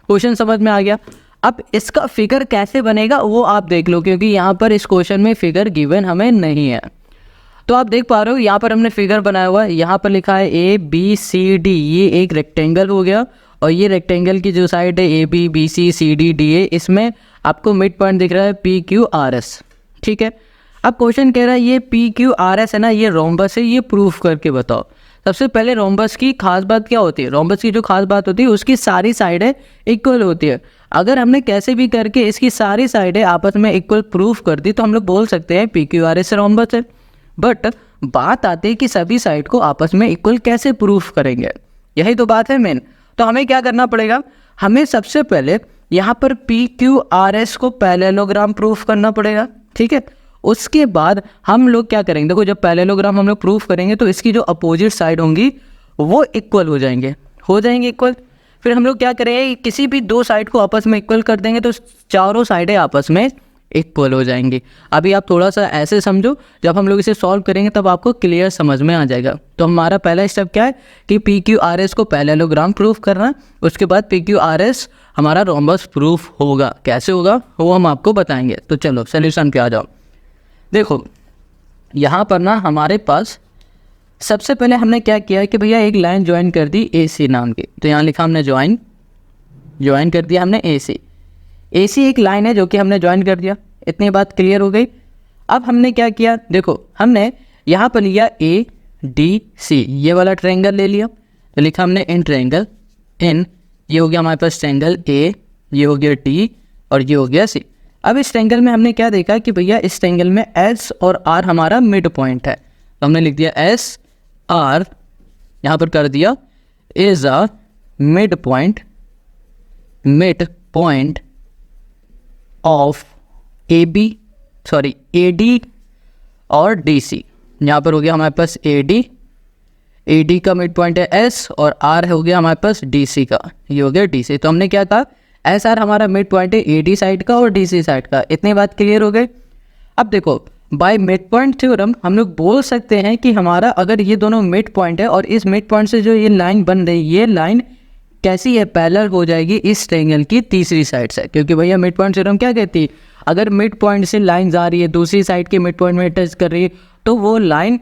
क्वेश्चन समझ में आ गया। अब इसका फिगर कैसे बनेगा वो आप देख लो, क्योंकि यहाँ पर इस क्वेश्चन में फिगर गिवन हमें नहीं है। तो आप देख पा रहे हो यहाँ पर हमने फिगर बनाया हुआ है, यहाँ पर लिखा है ए बी सी डी, ये एक रेक्टेंगल हो गया, और ये रेक्टेंगल की जो साइड है A B B C C D D A, इसमें आपको मिड पॉइंट दिख रहा है पी क्यू आर एस। ठीक है, अब क्वेश्चन कह रहा है ये पी क्यू आर एस है ना, ये रोम्बस है, ये प्रूफ करके बताओ। सबसे पहले रोम्बस की खास बात क्या होती है, रोम्बस की जो खास बात होती है उसकी सारी साइडें इक्वल होती है। अगर हमने कैसे भी करके इसकी सारी साइडें आपस में इक्वल प्रूफ कर दी तो हम लोग बोल सकते हैं P Q R S rhombus है। बट बात आती है कि सभी साइड को आपस में इक्वल कैसे प्रूफ करेंगे, यही तो बात है मेन। तो हमें क्या करना पड़ेगा, हमें सबसे पहले यहाँ पर पी क्यू आर एस को पैरेललोग्राम प्रूफ करना पड़ेगा। ठीक है, उसके बाद हम लोग क्या करेंगे, देखो जब पैरेललोग्राम हम लोग प्रूफ करेंगे तो इसकी जो अपोजिट साइड होंगी वो इक्वल हो जाएंगे इक्वल। फिर हम लोग क्या करेंगे, किसी भी दो साइड को आपस में इक्वल कर देंगे तो चारों साइडें आपस में इक्वल हो जाएंगी। अभी आप थोड़ा सा ऐसे समझो, जब हम लोग इसे सॉल्व करेंगे तब आपको क्लियर समझ में आ जाएगा। तो हमारा पहला स्टेप क्या है कि पी क्यू आर एस को पैरेललोग्राम प्रूफ करना, उसके बाद पी क्यू आर एस हमारा रोम्बस प्रूफ होगा। कैसे होगा वो हम आपको बताएंगे। तो चलो सोल्यूशन पे आ जाओ। देखो यहाँ पर ना हमारे पास सबसे पहले हमने क्या किया कि भैया एक लाइन ज्वाइन कर दी ए सी नाम की। तो यहाँ लिखा हमने ज्वाइन कर दिया हमने ए सी एक लाइन है जो कि हमने ज्वाइन कर दिया। इतनी बात क्लियर हो गई। अब हमने क्या किया, देखो हमने यहाँ पर लिया ए डी सी, ये वाला ट्रायंगल ले लिया। तो लिखा हमने इन ट्रायंगल, इन ये हो गया हमारे पास ट्रायंगल ए, ये हो गया डी और ये हो गया सी। अब इस ट्रायंगल में हमने क्या देखा कि भैया इस ट्रायंगल में एस और आर हमारा मिड पॉइंट है। तो हमने लिख दिया एस आर, यहाँ पर कर दिया is a mid point of A D और डी सी। यहाँ पर हो गया हमारे पास ए डी का मिड पॉइंट है एस और आर हो गया हमारे पास डी सी का, ये हो गया डी सी। तो हमने क्या कहा, एस आर हमारा मिड पॉइंट है ए डी साइड का और डी सी साइड का। इतनी बात क्लियर हो गई। अब देखो बाय मिड पॉइंट थ्योरम हम लोग बोल सकते हैं कि हमारा अगर ये दोनों मिड पॉइंट है और इस मिड पॉइंट से जो ये लाइन बन रही, ये लाइन कैसी है, पैरेलल हो जाएगी इस ट्रायंगल की तीसरी साइड से। क्योंकि भैया मिड पॉइंट थ्योरम क्या कहती है, अगर मिड पॉइंट से लाइन आ रही है दूसरी साइड के मिड पॉइंट में टच कर रही है तो वो लाइन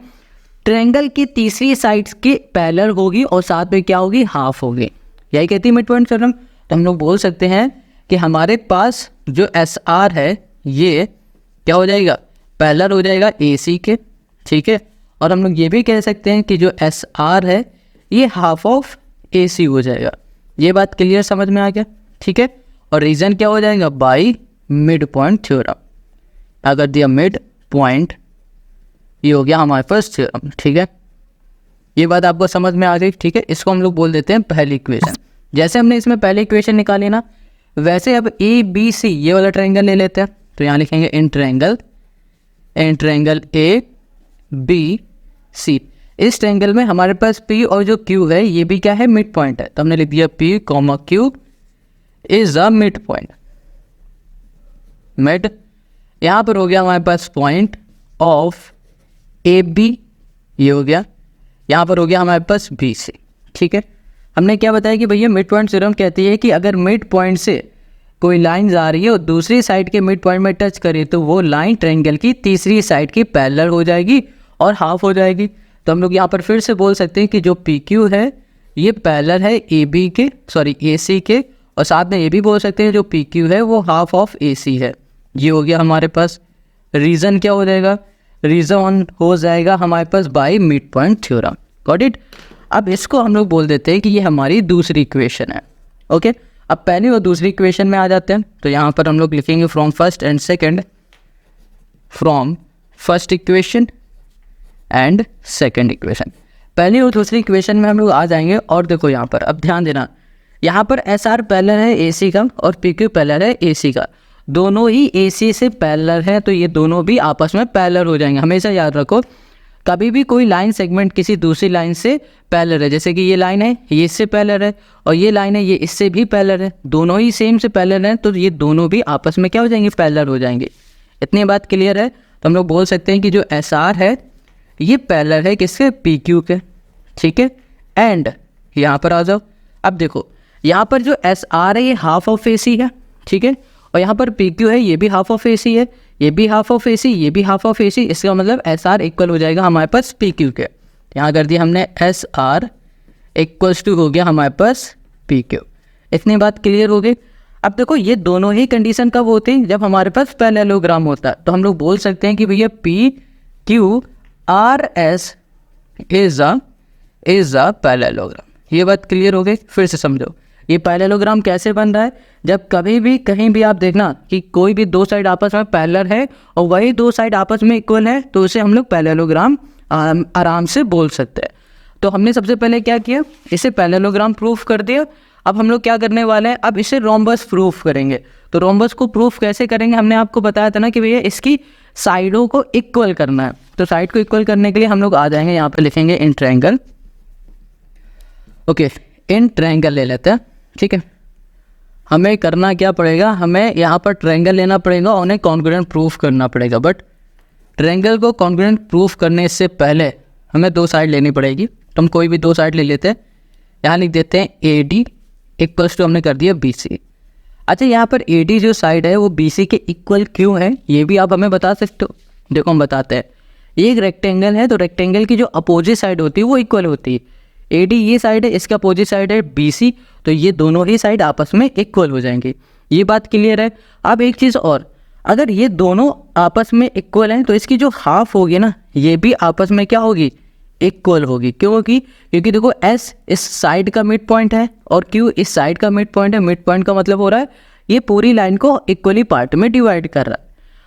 ट्रायंगल की तीसरी साइड के पैरेलल होगी और साथ में क्या होगी, हाफ होगी। यही कहती है मिड पॉइंट थ्योरम। तो हम लोग बोल सकते हैं कि हमारे पास जो एस आर है ये क्या हो जाएगा, पैरेलल हो जाएगा ए सी के। ठीक है, और हम लोग ये भी कह सकते हैं कि जो एस आर है ये हाफ ऑफ ए सी हो जाएगा। ये बात क्लियर समझ में आ गया, ठीक है। और रीज़न क्या हो जाएगा, बाई मिड पॉइंट थ्योरम। अगर दिया मिड पॉइंट, ये हो गया हमारे पास थ्योरम, ठीक है। ये बात आपको समझ में आ गई, ठीक है। इसको हम लोग बोल देते हैं पहली इक्वेशन। जैसे हमने इसमें पहली इक्वेशन निकाली ना, वैसे अब ए बी सी ये वाला ट्रायंगल ले लेते हैं। तो यहाँ लिखेंगे इन ट्रायंगल ए बी सी। इस ट्रायंगल में हमारे पास पी और जो क्यू है ये भी क्या है, मिड पॉइंट है। तो हमने लिख दिया P comma Q is a mid point. Mid यहाँ पर हो गया हमारे पास पॉइंट ऑफ ए बी, ये हो गया। यहाँ पर हो गया हमारे पास बी सी, ठीक है। हमने क्या बताया कि भैया मिड पॉइंट थ्योरम कहती है कि अगर मिड पॉइंट से कोई लाइन जा रही है और दूसरी साइड के मिड पॉइंट में टच करे तो वो लाइन ट्रायंगल की तीसरी साइड की पैरेलल हो जाएगी और हाफ हो जाएगी। तो हम लोग यहाँ पर फिर से बोल सकते हैं कि जो पी क्यू है ये पैरेलल है ए बी के, सॉरी ए सी के, और साथ में ये भी बोल सकते हैं जो पी क्यू है वो हाफ ऑफ ए सी है। ये हो गया हमारे पास। रीज़न क्या हो जाएगा, रीज़न हो जाएगा हमारे पास by mid point theorem. Got it. अब इसको हम लोग बोल देते हैं कि ये हमारी दूसरी इक्वेशन है, ओके। अब पहली और दूसरी इक्वेशन में आ जाते हैं। तो यहाँ पर हम लोग लिखेंगे from first and second, from first equation and second equation. पहली और दूसरी इक्वेशन में हम लोग आ जाएंगे। और देखो यहाँ पर अब ध्यान देना, यहाँ पर एस आर पैरेलल है ए सी का और पी क्यू पैरेलल है ए सी का। दोनों ही ए सी से पैरेलल है, तो ये दोनों भी आपस में पैरेलल हो जाएंगे। हमेशा याद रखो, कभी भी कोई लाइन सेगमेंट किसी दूसरी लाइन से पैरेलल है, जैसे कि ये लाइन है ये इससे पैरेलल है और ये लाइन है ये इससे भी पैरेलल है, दोनों ही सेम से पैरेलल है, तो ये दोनों भी आपस में क्या हो जाएंगे, पैरेलल हो जाएंगे। इतनी बात क्लियर है। तो हम लोग बोल सकते हैं कि जो एस आर है ये पैरेलल है किसके, पी क्यू के, ठीक है। एंड यहाँ पर आ जाओ। अब देखो यहाँ पर जो एस आर है ये हाफ ऑफ ए सी है, ठीक है। और यहाँ पर पी क्यू है ये भी हाफ ऑफ ए सी है, ये भी हाफ ऑफ ए सी, ये भी हाफ ऑफ ए सी। इसका मतलब एस आर इक्वल हो जाएगा हमारे पास पी क्यू के। यहाँ कर दिया हमने एस आर इक्वल्स टू हो गया हमारे पास पी क्यू। इतनी बात क्लियर हो गई। अब देखो ये दोनों ही कंडीशन कब होती है, जब हमारे पास पैरेललोग्राम होता है। तो हम लोग बोल सकते हैं कि भैया P Q R S is a parallelogram. ये बात क्लियर हो गई। फिर से समझो, ये पैरेललोग्राम कैसे बन रहा है, जब कभी भी कहीं भी आप देखना कि कोई भी दो साइड आपस में पैरेलल है और वही दो साइड आपस में इक्वल है, तो उसे हम लोग पैरेललोग्राम आराम से बोल सकते हैं। तो हमने सबसे पहले क्या किया, इसे पैरेललोग्राम प्रूफ कर दिया। अब हम लोग क्या करने वाले हैं, अब इसे रोम्बस प्रूफ करेंगे। तो रोम्बस को प्रूफ कैसे करेंगे, हमने आपको बताया था ना कि भैया इसकी साइडों को इक्वल करना है। तो साइड को इक्वल करने के लिए हम लोग आ जाएंगे, यहाँ पर लिखेंगे in triangle, okay. In triangle ले लेते हैं, ठीक है। हमें करना क्या पड़ेगा, हमें यहाँ पर ट्रायंगल लेना पड़ेगा और उन्हें कॉन्ग्रुएंट प्रूफ करना पड़ेगा। बट ट्रायंगल को कॉन्ग्रुएंट प्रूफ करने से पहले हमें दो साइड लेनी पड़ेगी। तो हम कोई भी दो साइड ले लेते हैं। यहाँ लिख देते हैं ए डी इक्वल्स टू हमने कर दिया बी सी। अच्छा, यहाँ पर ए डी जो साइड है वो बी सी के इक्वल क्यों है, ये भी आप हमें बता सकते हो। देखो हम बताते हैं। ये एक रेक्टेंगल है, तो रेक्टेंगल की जो अपोजिट साइड होती है वो इक्वल होती है। ए डी ये साइड है, इसका अपोजिट साइड है बी सी, तो ये दोनों ही साइड आपस में इक्वल हो जाएंगे। ये बात क्लियर है। अब एक चीज़ और, अगर ये दोनों आपस में इक्वल हैं तो इसकी जो हाफ होगी ना, ये भी आपस में क्या होगी, इक्वल होगी। क्योंकि देखो एस इस साइड का मिड पॉइंट है और क्यू इस साइड का मिड पॉइंट है। मिड पॉइंट का मतलब हो रहा है ये पूरी लाइन को इक्वली पार्ट में डिवाइड कर रहा है।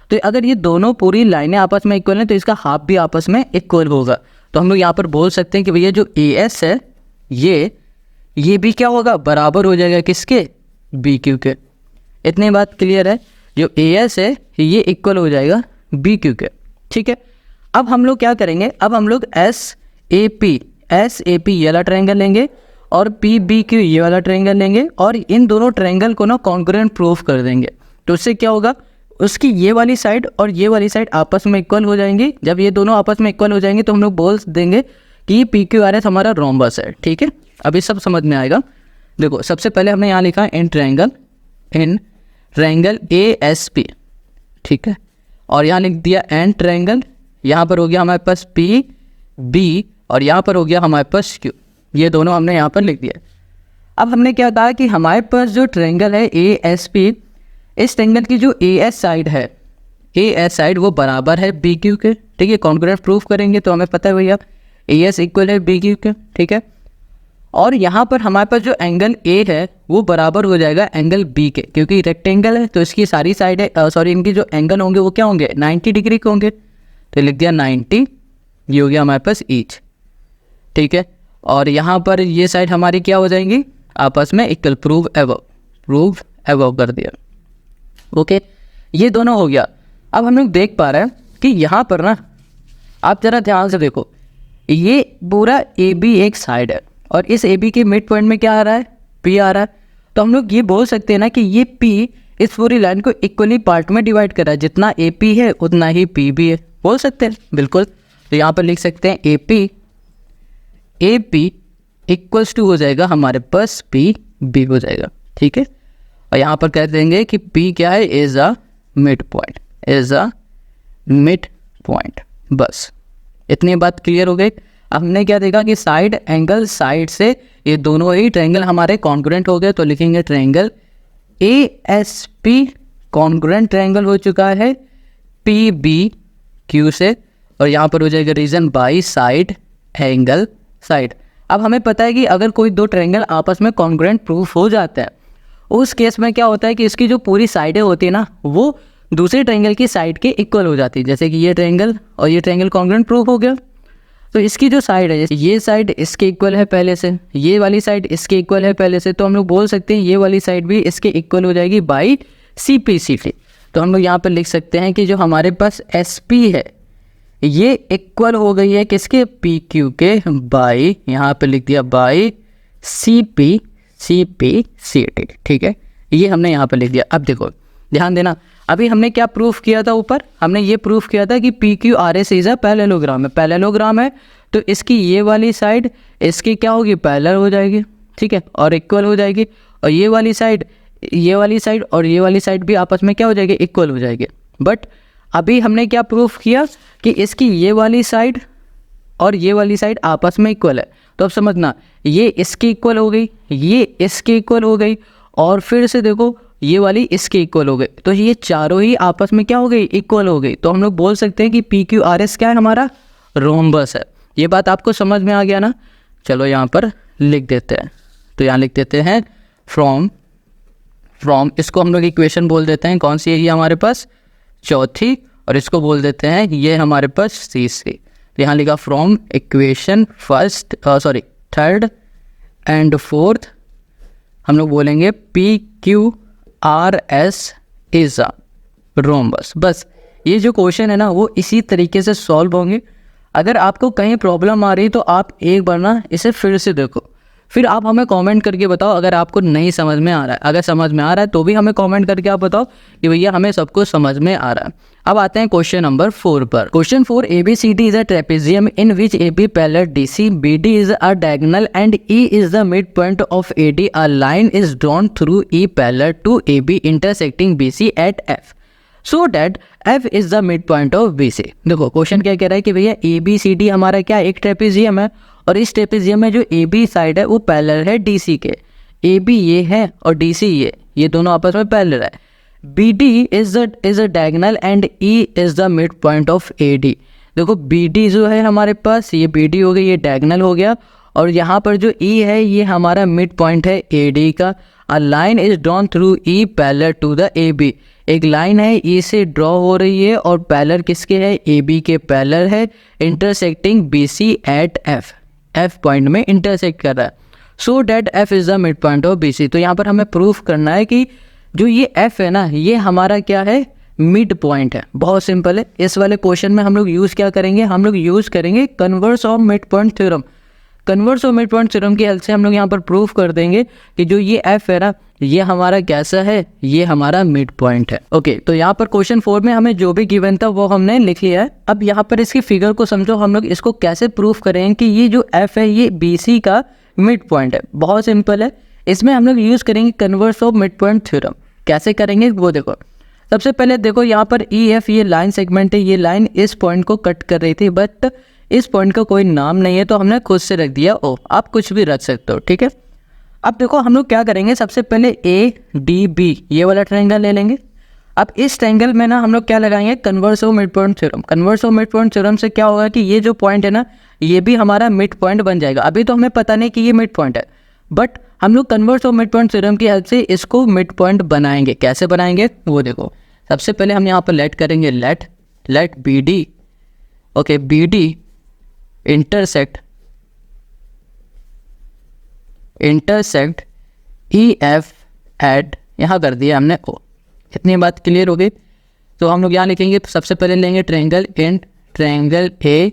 तो अगर ये दोनों पूरी लाइनें आपस में इक्वल हैं तो इसका हाफ भी आपस में इक्वल होगा। तो हम लोग यहाँ पर बोल सकते हैं कि भैया जो ए एस है ये भी क्या होगा, बराबर हो जाएगा किसके, बी क्यू के। इतनी बात क्लियर है। जो ए एस है ये इक्वल हो जाएगा बी क्यू के, ठीक है। अब हम लोग क्या करेंगे, अब हम लोग एस ए पी ये वाला ट्रायंगल लेंगे और पी बी क्यू ये वाला ट्रायंगल लेंगे और इन दोनों ट्रायंगल को ना कॉन्ग्रुएंट प्रूफ कर देंगे। तो उससे क्या होगा, उसकी ये वाली साइड और ये वाली साइड आपस में इक्वल हो जाएंगी। जब ये दोनों आपस में इक्वल हो जाएंगे तो हम लोग बोल देंगे कि ये पी क्यू आर एस हमारा रोम्बस है, ठीक है। अभी सब समझ में आएगा। देखो सबसे पहले हमने यहाँ लिखा इन ट्रायंगल ए एस पी, ठीक है। और यहाँ लिख दिया एन ट्रायंगल, यहाँ पर हो गया हमारे पास पी बी और यहाँ पर हो गया हमारे पास क्यू। ये दोनों हमने यहाँ पर लिख दिया। अब हमने क्या कहा कि हमारे पास जो ट्रायंगल है ए एस पी, इस ट्रायंगल की जो ए एस साइड है, ए एस साइड वो बराबर है बी क्यू के, ठीक है। कॉन्ग्रुएंट प्रूफ करेंगे तो हमें पता है भैया ए एस इक्वल है बी क्यू के, ठीक है। और यहाँ पर हमारे पास जो एंगल ए है वो बराबर हो जाएगा एंगल बी के, क्योंकि रेक्टेंगल है तो इसकी सारी साइड है सॉरी इनकी जो एंगल होंगे वो क्या होंगे 90 डिग्री के होंगे, तो लिख दिया 90, ये हो गया हमारे पास ईच, ठीक है। और यहाँ पर ये साइड हमारी क्या हो जाएंगी आपस में इक्वल, प्रूव एबव कर दिया, ओके। ये दोनों हो गया। अब हम लोग देख पा रहे हैं कि यहाँ पर ना आप ज़रा ध्यान से देखो, ये पूरा ए बी एक साइड है और इस ए बी के मिड पॉइंट में क्या आ रहा है पी आ रहा है, तो हम लोग ये बोल सकते हैं ना कि ये पी इस पूरी लाइन को इक्वली पार्ट में डिवाइड कर रहा है, जितना ए पी है उतना ही पी भी है, बोल सकते हैं बिल्कुल। तो यहाँ पर लिख सकते हैं ए पी इक्वल्स टू हो जाएगा हमारे पास पी बी हो जाएगा, ठीक है। और यहाँ पर कह देंगे कि पी क्या है, इज अ मिड पॉइंट, बस इतनी बात क्लियर हो गई। अब हमने क्या देखा कि साइड एंगल साइड से ये दोनों ही ट्रायंगल हमारे कॉन्ग्रुएंट हो गए, तो लिखेंगे triangle A S P congruent triangle हो चुका है पी बी क्यू से, और यहाँ पर हो जाएगा reason by side angle side. अब हमें पता है कि अगर कोई दो ट्रायंगल आपस में कॉन्ग्रुएंट प्रूफ हो जाता है, उस केस में क्या होता है कि इसकी जो पूरी साइडें होती है ना वो दूसरे ट्रायंगल की साइड के इक्वल हो जाती है। जैसे कि ये ट्रायंगल और ये ट्रायंगल कॉन्ग्रुएंट प्रूफ हो गया, तो इसकी जो साइड है, ये साइड इसके इक्वल है पहले से, ये वाली साइड इसके इक्वल है पहले से, तो हम लोग बोल सकते हैं ये वाली साइड भी इसके इक्वल हो जाएगी by C P C T. तो हम लोग यहाँ पर लिख सकते हैं कि जो हमारे पास एस पी है ये इक्वल हो गई है किसके, पी क्यू के, बाई यहाँ पे लिख दिया by C P C T, ठीक है। ये हमने यहाँ पर लिख दिया। अब देखो ध्यान देना, अभी हमने क्या प्रूफ किया था ऊपर, हमने ये प्रूफ किया था कि P Q R S is a parallelogram है, पैरेललोग्राम है तो इसकी ये वाली साइड इसकी क्या होगी पैरेलल हो जाएगी, ठीक है, और इक्वल हो जाएगी, और ये वाली साइड और ये वाली साइड भी आपस में क्या हो जाएगी इक्वल हो जाएगी। बट अभी हमने क्या प्रूफ किया कि इसकी ये वाली साइड और ये वाली साइड आपस में इक्वल है, तो अब समझना ये इसकी इक्वल हो गई, ये इसकी इक्वल हो गई, और फिर से देखो ये वाली इसके इक्वल हो गई, तो ये चारों ही आपस में क्या हो गई इक्वल हो गई। तो हम लोग बोल सकते हैं कि पी क्यू आर एस क्या है हमारा रोम्बस है। ये बात आपको समझ में आ गया ना, चलो यहाँ पर लिख देते हैं, तो यहाँ लिख देते हैं फ्रॉम, इसको हम लोग इक्वेशन बोल देते हैं, कौन सी है ये हमारे पास चौथी, और इसको बोल देते हैं ये हमारे पास तीसरी। तो यहाँ लिखा from equation third and fourth हम लोग बोलेंगे P Q R S is a rhombus. बस ये जो क्वेश्चन है ना वो इसी तरीके से सॉल्व होंगे। अगर आपको कहीं प्रॉब्लम आ रही तो आप एक बार ना इसे फिर से देखो, फिर आप हमें कमेंट करके बताओ अगर आपको नहीं समझ में आ रहा है। अगर समझ में आ रहा है तो भी हमें कमेंट करके आप बताओ कि भैया हमें सब कुछ समझ में आ रहा है। अब आते हैं क्वेश्चन नंबर 4 पर। Question 4, ABCD is a trapezium in which AB parallel DC, BD is a diagonal and E is the mid point of AD। A line is drawn through E parallel to AB intersecting BC at F so that F is the mid point of BC। देखो question क्या कह रहा है कि भैया ABCD हमारा क्या एक ट्रेपेजियम है, और इस ट्रेपेजियम में जो AB साइड है वो पैरेलल है DC के, AB ये है और DC ये दोनों आपस में पैरेलल है। BD is a diagonal and E is the mid point of AD। देखो BD जो है हमारे पास ये BD हो गई, ये डायगोनल हो गया, और यहाँ पर जो E है ये हमारा मिड पॉइंट है AD का। A line is drawn through E parallel to the AB। एक लाइन है E से ड्रॉ हो रही है और पैरेलल किसके है AB के पैरेलल है, intersecting BC at F point में इंटरसेक्ट कर रहा है। So that F is the mid point of BC। तो यहाँ पर हमें प्रूफ करना है कि जो ये F है ना ये हमारा क्या है मिड पॉइंट है। बहुत सिंपल है। इस वाले क्वेश्चन में हम लोग यूज़ क्या करेंगे, हम लोग यूज़ करेंगे converse of mid point theorem. Converse of mid point theorem की हेल्प से हम लोग यहाँ पर प्रूफ कर देंगे कि जो ये F है ना ये हमारा कैसा है, ये हमारा मिड पॉइंट है। ओके, तो यहाँ पर क्वेश्चन 4 में हमें जो भी गिवन था वो हमने लिख लिया है। अब यहाँ पर इसकी फिगर को समझो, हम लोग इसको कैसे प्रूफ करेंगे कि ये जो F है ये BC का मिड पॉइंट है। बहुत सिंपल है, इसमें हम लोग यूज़ करेंगे converse of mid point theorem. कैसे करेंगे वो देखो। सबसे पहले देखो यहाँ पर EF ये लाइन सेगमेंट है, ये लाइन इस पॉइंट को कट कर रही थी, बट इस पॉइंट का कोई नाम नहीं है तो हमने खुद से रख दिया O। आप कुछ भी रख सकते हो, ठीक है। अब देखो हम लोग क्या करेंगे, सबसे पहले ADB ये वाला ट्रायंगल ले लेंगे। अब इस ट्रायंगल में ना हम लोग क्या लगाएंगे, converse of mid point theorem. Converse of mid point theorem से क्या होगा कि ये जो पॉइंट है ना ये भी हमारा मिड पॉइंट बन जाएगा। अभी तो हमें पता नहीं कि ये मिड पॉइंट है, बट हम लोग converse of mid point theorem की हेल्प से इसको मिड पॉइंट बनाएंगे। कैसे बनाएंगे वो देखो। सबसे पहले हम यहाँ पर लेट करेंगे let B D, okay, B D intersect E F at, यहाँ कर दिया हमने ओ। इतनी बात क्लियर हो गई। तो हम लोग यहाँ लिखेंगे, सबसे पहले लेंगे ट्रायंगल एंड ट्रायंगल ए,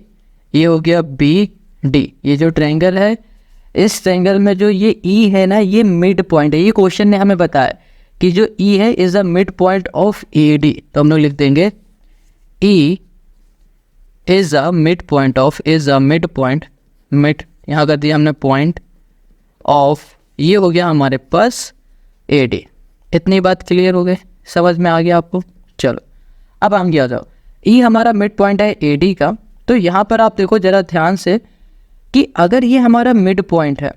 ये हो गया बी डी। ये जो ट्रायंगल है, इस ट्रायंगल में जो ये ई है ना, ये मिड पॉइंट है। ये क्वेश्चन ने हमें बताया कि जो ई है is a mid point of A D. तो हम लोग लिख देंगे E is a mid point of, is a mid point, mid यहाँ कर दिया हमने पॉइंट ऑफ, ये हो गया हमारे पास ए डी। इतनी बात क्लियर हो गई, समझ में आ गया आपको। चलो अब हम क्या जाओ, ई हमारा मिड पॉइंट है ए डी का। तो यहाँ पर आप देखो जरा ध्यान से कि अगर ये हमारा मिड पॉइंट है,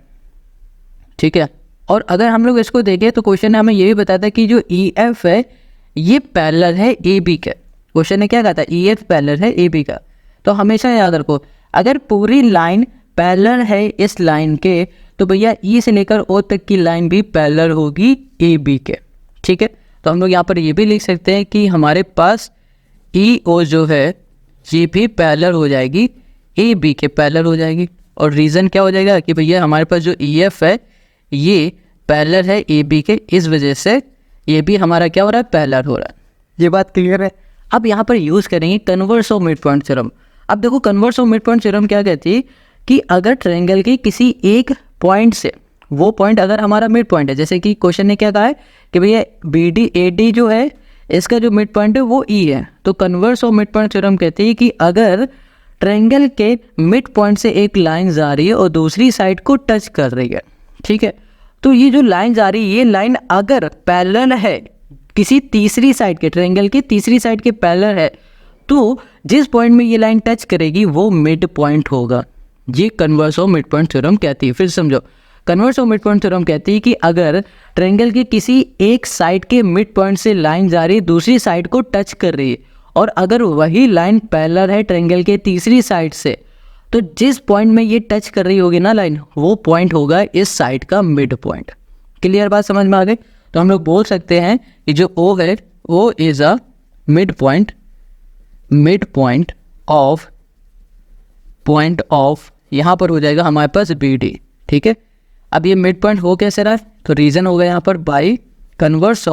ठीक है, और अगर हम लोग इसको देखें तो क्वेश्चन ने हमें ये भी बताया था कि जो ई एफ है ये पैरेलल है ए बी के। क्वेश्चन ने क्या कहा था, ई एफ पैरेलल है ए बी का। तो हमेशा याद रखो, अगर पूरी लाइन पैरेलल है इस लाइन के, तो भैया ई से लेकर ओ तक की लाइन भी पैरेलल होगी ए बी के, ठीक है। तो हम लोग यहाँ पर ये भी लिख सकते हैं कि हमारे पास ई ओ जो है ये भी पैरेलल हो जाएगी ए बी के, पैरेलल हो जाएगी। और रीज़न क्या हो जाएगा कि भैया हमारे पास जो ई एफ है ये पैरेलल है ए बी के, इस वजह से ये भी हमारा क्या हो रहा है, पैरेलल हो रहा है। ये बात क्लियर है। अब यहाँ पर यूज़ करेंगे converse of mid point theorem. अब देखो converse of mid point theorem क्या कहती है कि अगर ट्रायंगल के किसी एक पॉइंट से, वो पॉइंट अगर हमारा मिड पॉइंट है, जैसे कि क्वेश्चन ने क्या कहा है कि भैया बी डी ए डी जो है इसका जो मिड पॉइंट है वो ई है। तो converse of mid point theorem कहती है कि अगर ट्रायंगल के मिड पॉइंट से एक लाइन जा रही है और दूसरी साइड को टच कर रही है, ठीक है, तो ये जो लाइन जा रही है ये लाइन अगर पैरेलल है किसी तीसरी साइड के, ट्रायंगल की तीसरी साइड के पैरेलल है, तो जिस पॉइंट में ये लाइन टच करेगी वो मिड पॉइंट होगा। ये converse of mid point theorem कहती है। फिर समझो, converse of mid point theorem कहती है कि अगर ट्रायंगल के किसी एक साइड के मिड पॉइंट से लाइन जा रही है, दूसरी साइड को टच कर रही है, और अगर वही लाइन पैरेलल है ट्रायंगल के तीसरी साइड से, तो जिस पॉइंट में ये टच कर रही होगी ना लाइन, वो पॉइंट होगा इस साइड का मिड पॉइंट। क्लियर बात समझ में आ गई। तो हम लोग बोल सकते हैं कि जो ओ है वो is a mid point of यहाँ पर हो जाएगा हमारे पास बी डी, ठीक है। अब ये मिड पॉइंट हो कैसे रहा है, तो रीजन होगा यहाँ पर by converse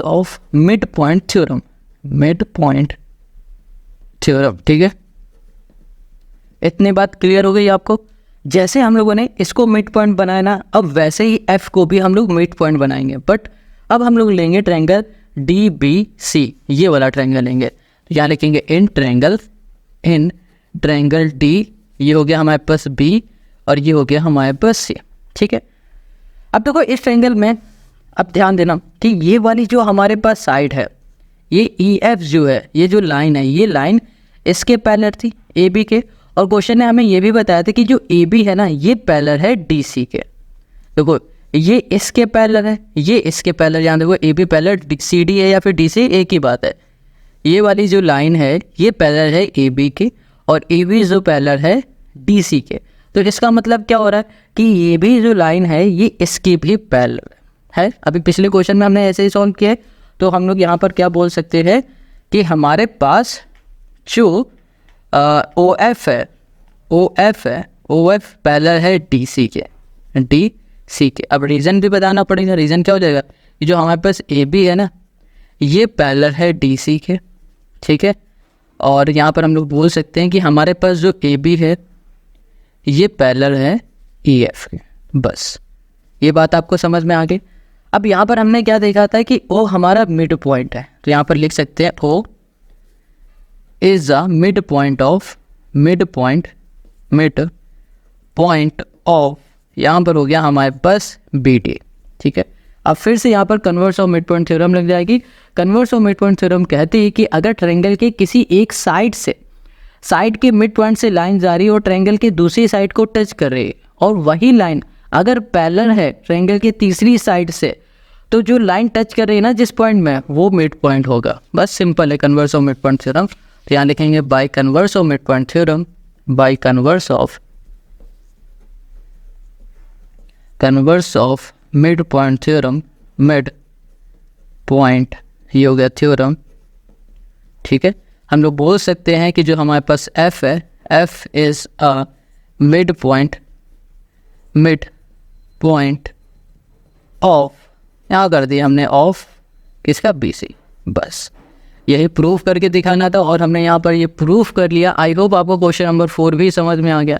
of mid point theorem, ठीक है। इतनी बात क्लियर हो गई आपको। जैसे हम लोगों ने इसको मिड पॉइंट बनाया ना, अब वैसे ही एफ को भी हम लोग मिड पॉइंट बनाएंगे। बट अब हम लोग लेंगे ट्रायंगल डी बी सी, ये वाला ट्रायंगल लेंगे। तो यहाँ लिखेंगे इन ट्रायंगल डी, ये हो गया हमारे पास बी और ये हो गया हमारे पास सी, ठीक है। अब देखो इस ट्रायंगल में अब ध्यान देना कि ये वाली जो हमारे पास साइड है, ये ई एफ जो है, ये जो लाइन है, ये लाइन इसके पैरेलल थी ए बी के। और क्वेश्चन ने हमें ये भी बताया था कि जो ए बी है ना, ये पैरेलल है डी सी के। देखो ये इसके पैरेलल है, ये इसके पैरेलल, यहाँ देखो A B parallel C D है या फिर डी सी, एक ही बात है। ये वाली जो लाइन है ये पैरेलल है ए बी के, और ए बी जो पैरेलल है डी सी के। तो इसका मतलब क्या हो रहा है कि ये भी जो लाइन है ये इसकी भी पैरेलल है। अभी पिछले क्वेश्चन में हमने ऐसे ही सॉल्व किया है। तो हम लोग यहाँ पर क्या बोल सकते हैं कि हमारे पास जो ओ एफ है पैरेलल है डी सी के। अब रीज़न भी बताना पड़ेगा। रीज़न क्या हो जाएगा कि जो हमारे पास ए बी है ना, ये पैरेलल है डी सी के, ठीक है। और यहाँ पर हम लोग बोल सकते हैं कि हमारे पास जो ए बी है ये पैरेलल है ई एफ के। बस ये बात आपको समझ में आ गई। अब यहाँ पर हमने क्या देखा था कि ओ हमारा मिड पॉइंट है, तो यहाँ पर लिख सकते हैं O is a mid point of, यहाँ पर हो गया हमारे पास बी डी, ठीक है। अब फिर से यहाँ पर converse of mid point theorem लग जाएगी। Converse of mid point theorem कहती है कि अगर ट्रायंगल के किसी एक साइड के मिड पॉइंट से लाइन जा रही है और ट्रायंगल के दूसरी साइड को टच कर रही है, और वही लाइन अगर पैरेलल है ट्रायंगल के तीसरी साइड से, तो जो लाइन टच कर रही है ना जिस पॉइंट में, वो मिड पॉइंट होगा। बस सिंपल है converse of mid point theorem. तो यहाँ लिखेंगे by converse of mid point theorem, by converse of mid point theorem, mid point ये हो गया थ्योरम, ठीक है। हम लोग बोल सकते हैं कि जो हमारे पास f है, f is a mid point of, यहाँ कर दिया हमने ऑफ किसका, BC। बस यही प्रूफ करके दिखाना था और हमने यहाँ पर ये प्रूफ कर लिया। आई होप आपको क्वेश्चन नंबर 4 भी समझ में आ गया।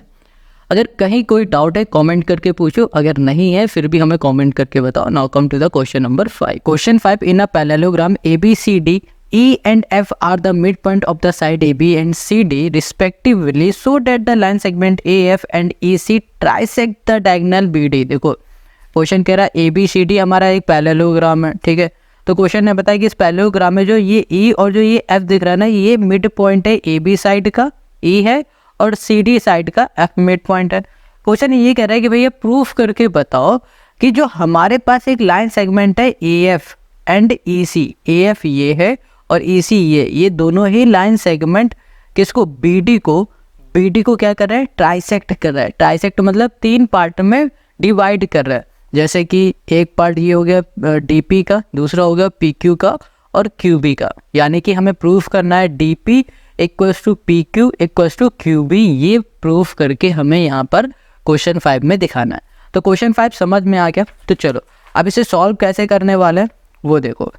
अगर कहीं कोई डाउट है कमेंट करके पूछो, अगर नहीं है फिर भी हमें कमेंट करके बताओ। Now come to the question number 5। Question 5, in a parallelogram ABCD E and F are the midpoint of the side AB and CD respectively so that the line segment AF and EC trisect the diagonal BD। देखो question कह रहा है ABCD हमारा एक parallelogram है, ठीक है। तो क्वेश्चन ने बताया कि इस पैरेललोग्राम में जो ये E और जो ये F दिख रहा है ना, ये मिड पॉइंट है AB साइड का, E है, और CD साइड का F मिड पॉइंट है। क्वेश्चन ये कह रहा है कि भैया प्रूफ करके बताओ कि जो हमारे पास एक लाइन सेगमेंट है AF एंड EC, AF ये है और EC ये दोनों ही लाइन सेगमेंट किसको, BD को क्या कर रहा है, ट्राइसेक्ट कर रहा है। ट्राइसेक्ट मतलब 3 पार्ट में डिवाइड कर रहा है। जैसे कि एक पार्ट ये हो गया DP का, दूसरा हो गया PQ का और QB का। यानी कि हमें प्रूफ करना है DP equals to PQ equals to QB। ये प्रूफ करके हमें यहाँ पर क्वेश्चन 5 में दिखाना है। तो क्वेश्चन 5 समझ में आ गया। तो चलो अब इसे सॉल्व कैसे करने वाले हैं वो देखो।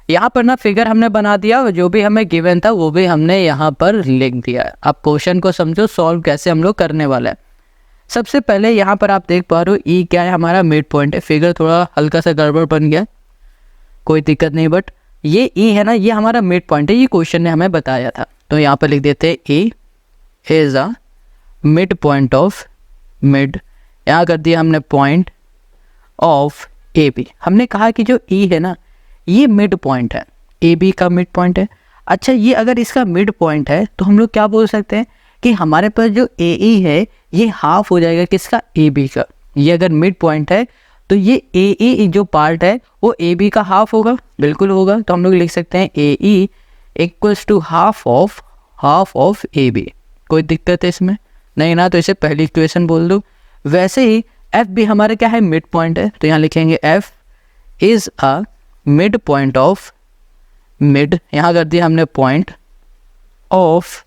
यहाँ पर ना फिगर हमने बना दिया, जो भी हमें गिवन था वो भी हमने यहाँ पर लिख दिया है। अब क्वेश्चन को समझो सॉल्व कैसे हम लोग करने वाले हैं। सबसे पहले यहाँ पर आप देख पा रहे हो E क्या है, हमारा मिड पॉइंट है। फिगर थोड़ा हल्का सा गड़बड़ बन गया, कोई दिक्कत नहीं, बट ये E है ना, ये हमारा मिड पॉइंट है, ये क्वेश्चन ने हमें बताया था। तो यहाँ पर लिख देते हैं E is a mid point of mid, यहाँ कर दिया हमने पॉइंट ऑफ AB। हमने कहा कि जो E है ना ये मिड पॉइंट है, AB का मिड पॉइंट है। अच्छा ये अगर इसका मिड पॉइंट है तो हम लोग क्या बोल सकते हैं कि हमारे पास जो AE है ये हाफ हो जाएगा किसका, AB का। ये अगर मिड पॉइंट है तो ये AE जो पार्ट है वो AB का हाफ होगा, बिल्कुल होगा। तो हम लोग लिख सकते हैं AE equals to half of AB। कोई दिक्कत है इसमें नहीं ना, तो इसे पहली इक्वेशन बोल दो। वैसे ही F भी हमारे क्या है, मिड पॉइंट है। तो यहाँ लिखेंगे F is a mid point of mid, यहाँ कर दिया हमने पॉइंट ऑफ,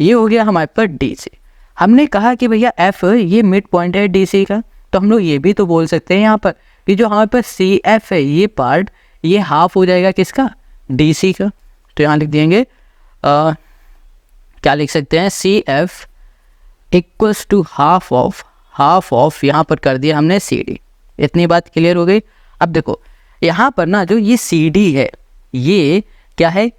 ये हो गया हमारे पास DC। हमने कहा कि भैया F ये मिड पॉइंट है DC का, तो हम लोग ये भी तो बोल सकते हैं यहाँ पर कि जो हमारे पास CF है ये पार्ट ये हाफ हो जाएगा किसका, DC का। तो यहाँ लिख देंगे क्या लिख सकते हैं, CF equals to half of यहाँ पर कर दिया हमने CD। इतनी बात क्लियर हो गई। अब देखो यहाँ पर ना जो ये CD है ये क्या है,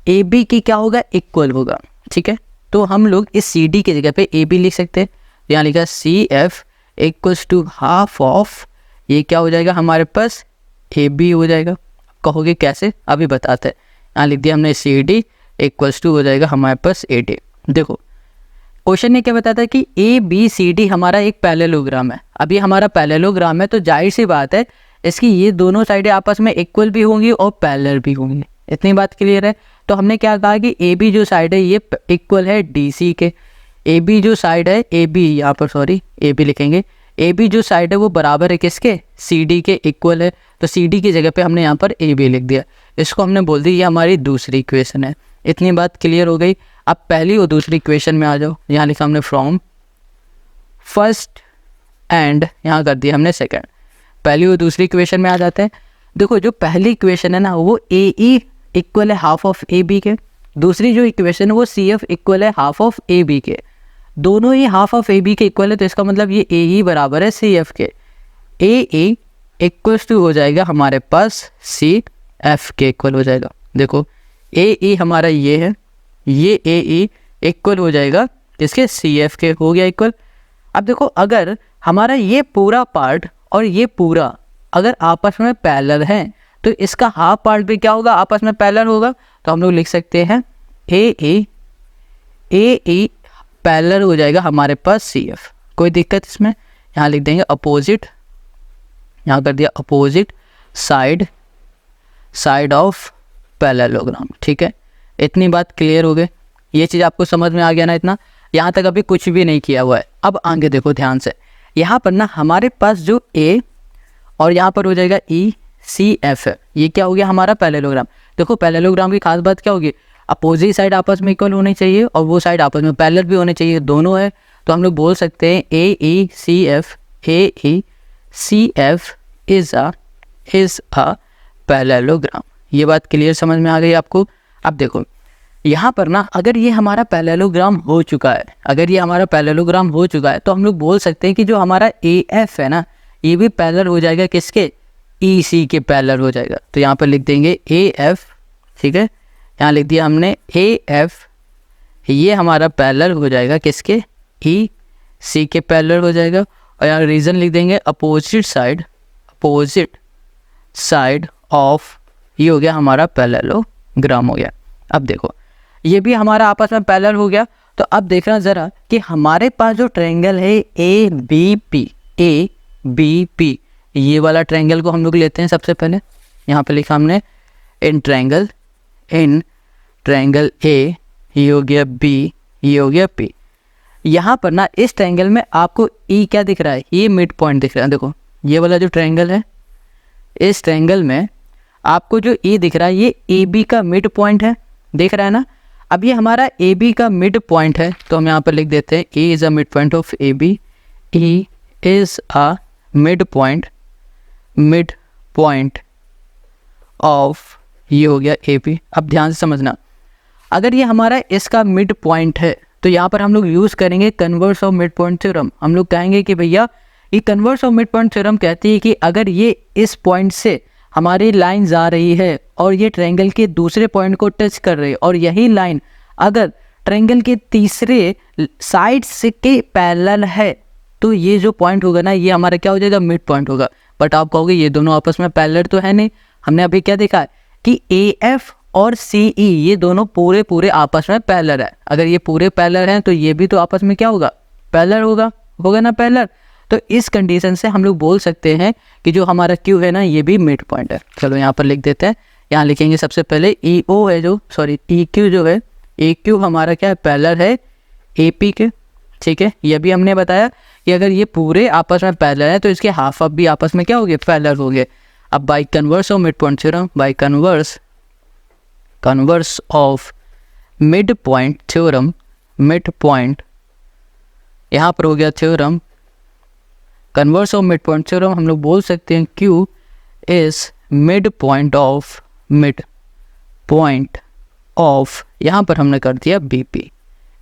AB की क्या होगा, इक्वल होगा, ठीक है। तो हम लोग इस CD की जगह पे AB लिख सकते हैं। यहाँ लिखा CF equals to half of, ये क्या हो जाएगा हमारे पास, AB हो जाएगा। कहोगे कैसे, अभी बताते हैं। यहाँ लिख दिया हमने CD इक्वल्स टू हो जाएगा हमारे पास AD। देखो क्वेश्चन ने क्या बताता है कि ABCD हमारा एक पैरेललोग्राम है। अब ये हमारा पैरेललोग्राम है तो जाहिर सी बात है इसकी ये दोनों साइडें आपस में इक्वल भी होंगी और पैरेलल भी होंगी। इतनी बात क्लियर है। तो हमने क्या कहा कि AB जो साइड है ये इक्वल है DC के। AB जो साइड है, AB यहाँ पर सॉरी AB लिखेंगे, AB जो साइड है वो बराबर है किसके, CD के, इक्वल है। तो CD की जगह पे हमने यहाँ पर AB लिख दिया। इसको हमने बोल दी ये हमारी दूसरी इक्वेशन है। इतनी बात क्लियर हो गई। अब पहली और दूसरी इक्वेशन में आ जाओ। यहाँ लिखा हमने फ्रॉम फर्स्ट एंड यहाँ कर दिया हमने सेकंड। पहली और दूसरी इक्वेशन में आ जाते हैं। देखो जो पहली इक्वेशन है ना वो AE इक्वल है हाफ ऑफ AB के, दूसरी जो इक्वेशन है वो CF इक्वल है हाफ ऑफ AB के। दोनों ही हाफ ऑफ AB के इक्वल है तो इसका मतलब ये AE बराबर है CF के। AE इक्वल्स टू हो जाएगा हमारे पास CF के इक्वल हो जाएगा। देखो AE हमारा ये है, ये AE इक्वल हो जाएगा किसके, CF के, हो गया इक्वल। अब देखो अगर हमारा ये पूरा पार्ट और ये पूरा अगर आपस में पैरेलल हैं तो इसका हाफ पार्ट भी क्या होगा, आपस में पैरेलल होगा। तो हम लोग लिख सकते हैं AE पैरेलल हो जाएगा हमारे पास CF। कोई दिक्कत इसमें, यहाँ लिख देंगे अपोजिट, यहाँ कर दिया अपोजिट साइड ऑफ पैरेललोग्राम, ठीक है। इतनी बात क्लियर हो गई। ये चीज़ आपको समझ में आ गया ना इतना? यहाँ तक अभी कुछ भी नहीं किया हुआ है। अब आगे देखो ध्यान से, यहाँ पर ना हमारे पास जो ए और यहाँ पर हो जाएगा ई सी एफ है, ये क्या हो गया हमारा पैरेललोग्राम। देखो पैरेललोग्राम की खास बात क्या होगी, अपोजिट साइड आपस में इक्वल होनी चाहिए और वो साइड आपस में पैरेलल भी होने चाहिए, दोनों है। तो हम लोग बोल सकते हैं A E C F is a parallelogram. ये बात क्लियर समझ में आ गई आपको? अब देखो यहाँ पर ना अगर ये हमारा पैरेललोग्राम हो चुका है, अगर ये हमारा पैरेललोग्राम हो चुका है तो हम लोग बोल सकते हैं कि जो हमारा ए एफ है ना, ये भी पैरेलल हो जाएगा किसके, ई सी के पैरेलल हो जाएगा। तो यहाँ पर लिख देंगे ए एफ, ठीक है, यहाँ लिख दिया हमने ए एफ, ये हमारा पैरेलल हो जाएगा किसके, ई सी के पैरेलल हो जाएगा। और यहाँ रीज़न लिख देंगे अपोजिट साइड ऑफ, ये हो गया हमारा पैरेललोग्राम हो गया। अब देखो ये भी हमारा आपस में पैरेलल हो गया। तो अब देखना ज़रा कि हमारे पास जो ट्रायंगल है ए बी पी, ये वाला ट्रायंगल को हम लोग लेते हैं सबसे पहले। यहाँ पे लिखा हमने इन ट्रायंगल ए, ये हो गया बी, ये हो गया पी। यहाँ पर ना इस ट्रायंगल में आपको ई क्या दिख रहा है, ये मिड पॉइंट दिख रहा है। देखो ये वाला जो ट्रायंगल है, इस ट्रायंगल में आपको जो ई दिख रहा है ये ए बी का मिड पॉइंट है, देख रहा है ना। अब ये हमारा ए बी का मिड पॉइंट है, तो हम यहाँ पर लिख देते हैं A is a mid point of A B, E is a mid point of, ये हो गया ए बी। अब ध्यान से समझना, अगर ये हमारा इसका मिड पॉइंट है तो यहाँ पर हम लोग यूज़ करेंगे converse of mid point theorem. हम लोग कहेंगे कि भैया ये converse of mid point theorem कहती है कि अगर ये इस पॉइंट से हमारी लाइन जा रही है और ये ट्रायंगल के दूसरे पॉइंट को टच कर रही है और यही लाइन अगर ट्रायंगल के तीसरे साइड से के पैरेलल है, तो ये जो पॉइंट होगा ना, ये हमारा क्या हो जाएगा, मिड पॉइंट होगा। बट आप कहोगे ये दोनों आपस में पैरेलल तो है नहीं। हमने अभी क्या देखा है कि ए एफ और सी ई ये दोनों पूरे आपस में पैरेलल है। अगर ये पूरे पैरेलल हैं तो ये भी तो आपस में क्या होगा, पैरेलल होगा ना पैरेलल। तो इस कंडीशन से हम लोग बोल सकते हैं कि जो हमारा क्यू है ना, ये भी मिड पॉइंट है। चलो यहाँ पर लिख देते हैं, यहाँ लिखेंगे सबसे पहले ई ओ है जो, सॉरी ई क्यू जो है, ए क्यू हमारा क्या है, पैरेलल है ए पी के, ठीक है। ये भी हमने बताया कि अगर ये पूरे आपस में पैरेलल है तो इसके हाफ ऑफ भी आपस में क्या हो गए, पैरेलल हो गए। अब by converse of mid point theorem, by converse of mid point theorem, mid point यहाँ पर हो गया theorem, converse of mid point theorem हम लोग बोल सकते हैं Q is mid point of यहाँ पर हमने कर दिया BP।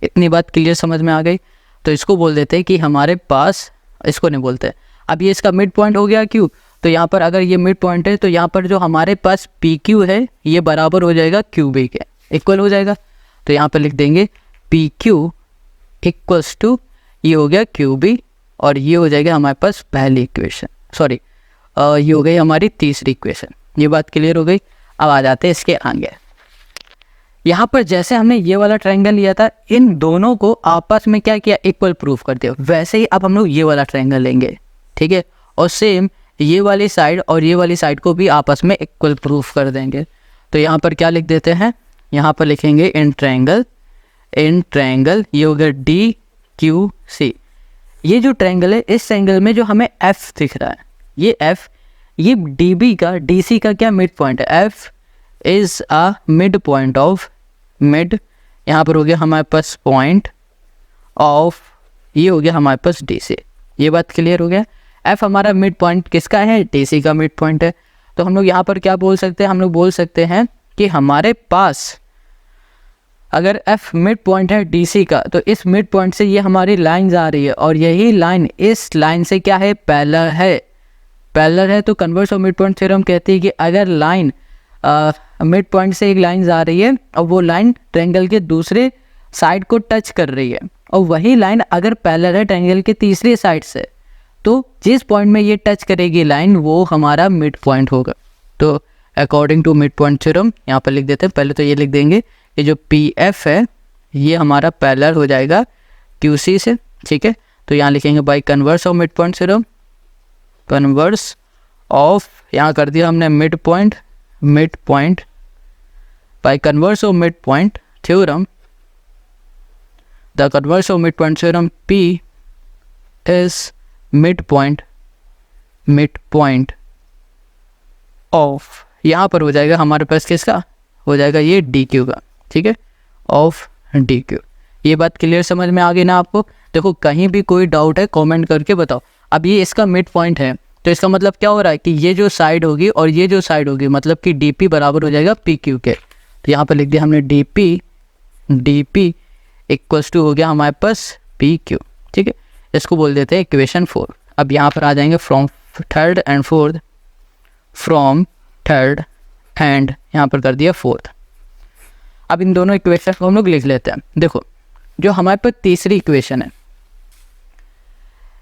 इतनी बात क्लियर समझ में आ गई। तो इसको बोल देते हैं कि हमारे पास, इसको नहीं बोलते, अब ये इसका मिड पॉइंट हो गया Q। तो यहाँ पर अगर ये मिड पॉइंट है तो यहाँ पर जो हमारे पास PQ है ये बराबर हो जाएगा QB के, इक्वल हो जाएगा। तो यहाँ पर लिख देंगे PQ इक्वल्स टू, ये हो गया QB और ये हो जाएगा हमारे पास पहली इक्वेशन, सॉरी ये हो गई हमारी तीसरी इक्वेशन। ये बात क्लियर हो गई। अब आ जाते हैं इसके आगे। यहाँ पर जैसे हमने ये वाला ट्रायंगल लिया था, इन दोनों को आपस में क्या किया, इक्वल प्रूफ कर दिया। वैसे ही अब हम लोग ये वाला ट्रायंगल लेंगे, ठीक है, और सेम ये वाली साइड और ये वाली साइड को भी आपस में इक्वल प्रूफ कर देंगे। तो यहाँ पर क्या लिख देते हैं, यहाँ पर लिखेंगे इन ट्रायंगल, ये हो गया DQC। ये जो ट्रायंगल है, इस ट्रायंगल में जो हमें F दिख रहा है, ये F, ये DB का, DC का क्या मिड पॉइंट है। F is a mid point of, mid यहाँ पर हो गया हमारे पास पॉइंट ऑफ, ये हो गया हमारे पास DC। ये बात क्लियर हो गया। F हमारा मिड पॉइंट किसका है, DC का मिड पॉइंट है। तो हम लोग यहाँ पर क्या बोल सकते हैं, हम लोग बोल सकते हैं कि हमारे पास अगर F मिड पॉइंट है DC का, तो इस मिड पॉइंट से ये हमारी लाइन आ रही है और यही लाइन इस लाइन से क्या है, पैरेलल है। तो converse of mid point theorem कहती है कि अगर लाइन मिड पॉइंट से एक लाइन आ रही है और वो लाइन ट्रायंगल के दूसरे साइड को टच कर रही है और वही लाइन अगर पैरेलल है ट्रायंगल के तीसरी साइड से, तो जिस पॉइंट में ये टच करेगी लाइन वो हमारा मिड पॉइंट होगा। तो according to mid point theorem यहाँ पर लिख देते हैं, पहले तो ये लिख देंगे ये जो PF है ये हमारा पैरेलल हो जाएगा QC से, ठीक है। तो यहाँ लिखेंगे by converse of mid point theorem, converse of, यहाँ कर दिया हमने mid point by converse of mid point theorem, the converse of mid point theorem P is mid point of, यहाँ पर हो जाएगा हमारे पास किसका, हो जाएगा ये DQ का, ठीक है, ऑफ DQ। ये बात क्लियर समझ में आ गई ना आपको? देखो कहीं भी कोई डाउट है कमेंट करके बताओ। अब ये इसका मिड पॉइंट है तो इसका मतलब क्या हो रहा है कि ये जो साइड होगी और ये जो साइड होगी मतलब कि DP बराबर हो जाएगा PQ के। तो यहाँ पर लिख दिया हमने DP इक्वल्स टू हो गया हमारे पास PQ, ठीक है। इसको बोल देते हैं इक्वेशन 4। अब यहाँ पर आ जाएंगे फ्रॉम थर्ड एंड यहाँ पर कर दिया फोर्थ। अब इन दोनों इक्वेशन को हम लोग लिख लेते हैं। देखो जो हमारे पास तीसरी इक्वेशन है,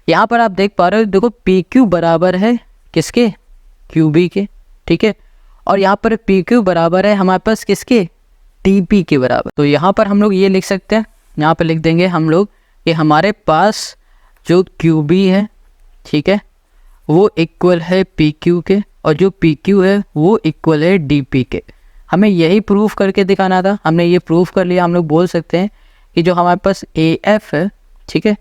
यहाँ पर आप देख पा रहे हो, देखो PQ बराबर है किसके, QB के, ठीक है, और यहाँ पर PQ बराबर है हमारे पास किसके, TP के बराबर। तो यहाँ पर हम लोग ये लिख सकते हैं, यहाँ पर लिख देंगे हम लोग कि हमारे पास जो QB है, ठीक है, वो इक्वल है PQ के और जो PQ है वो इक्वल है DP के। हमें यही प्रूफ करके दिखाना था, हमने ये प्रूफ कर लिया। हम लोग बोल सकते हैं कि जो हमारे पास AF है, ठीक है,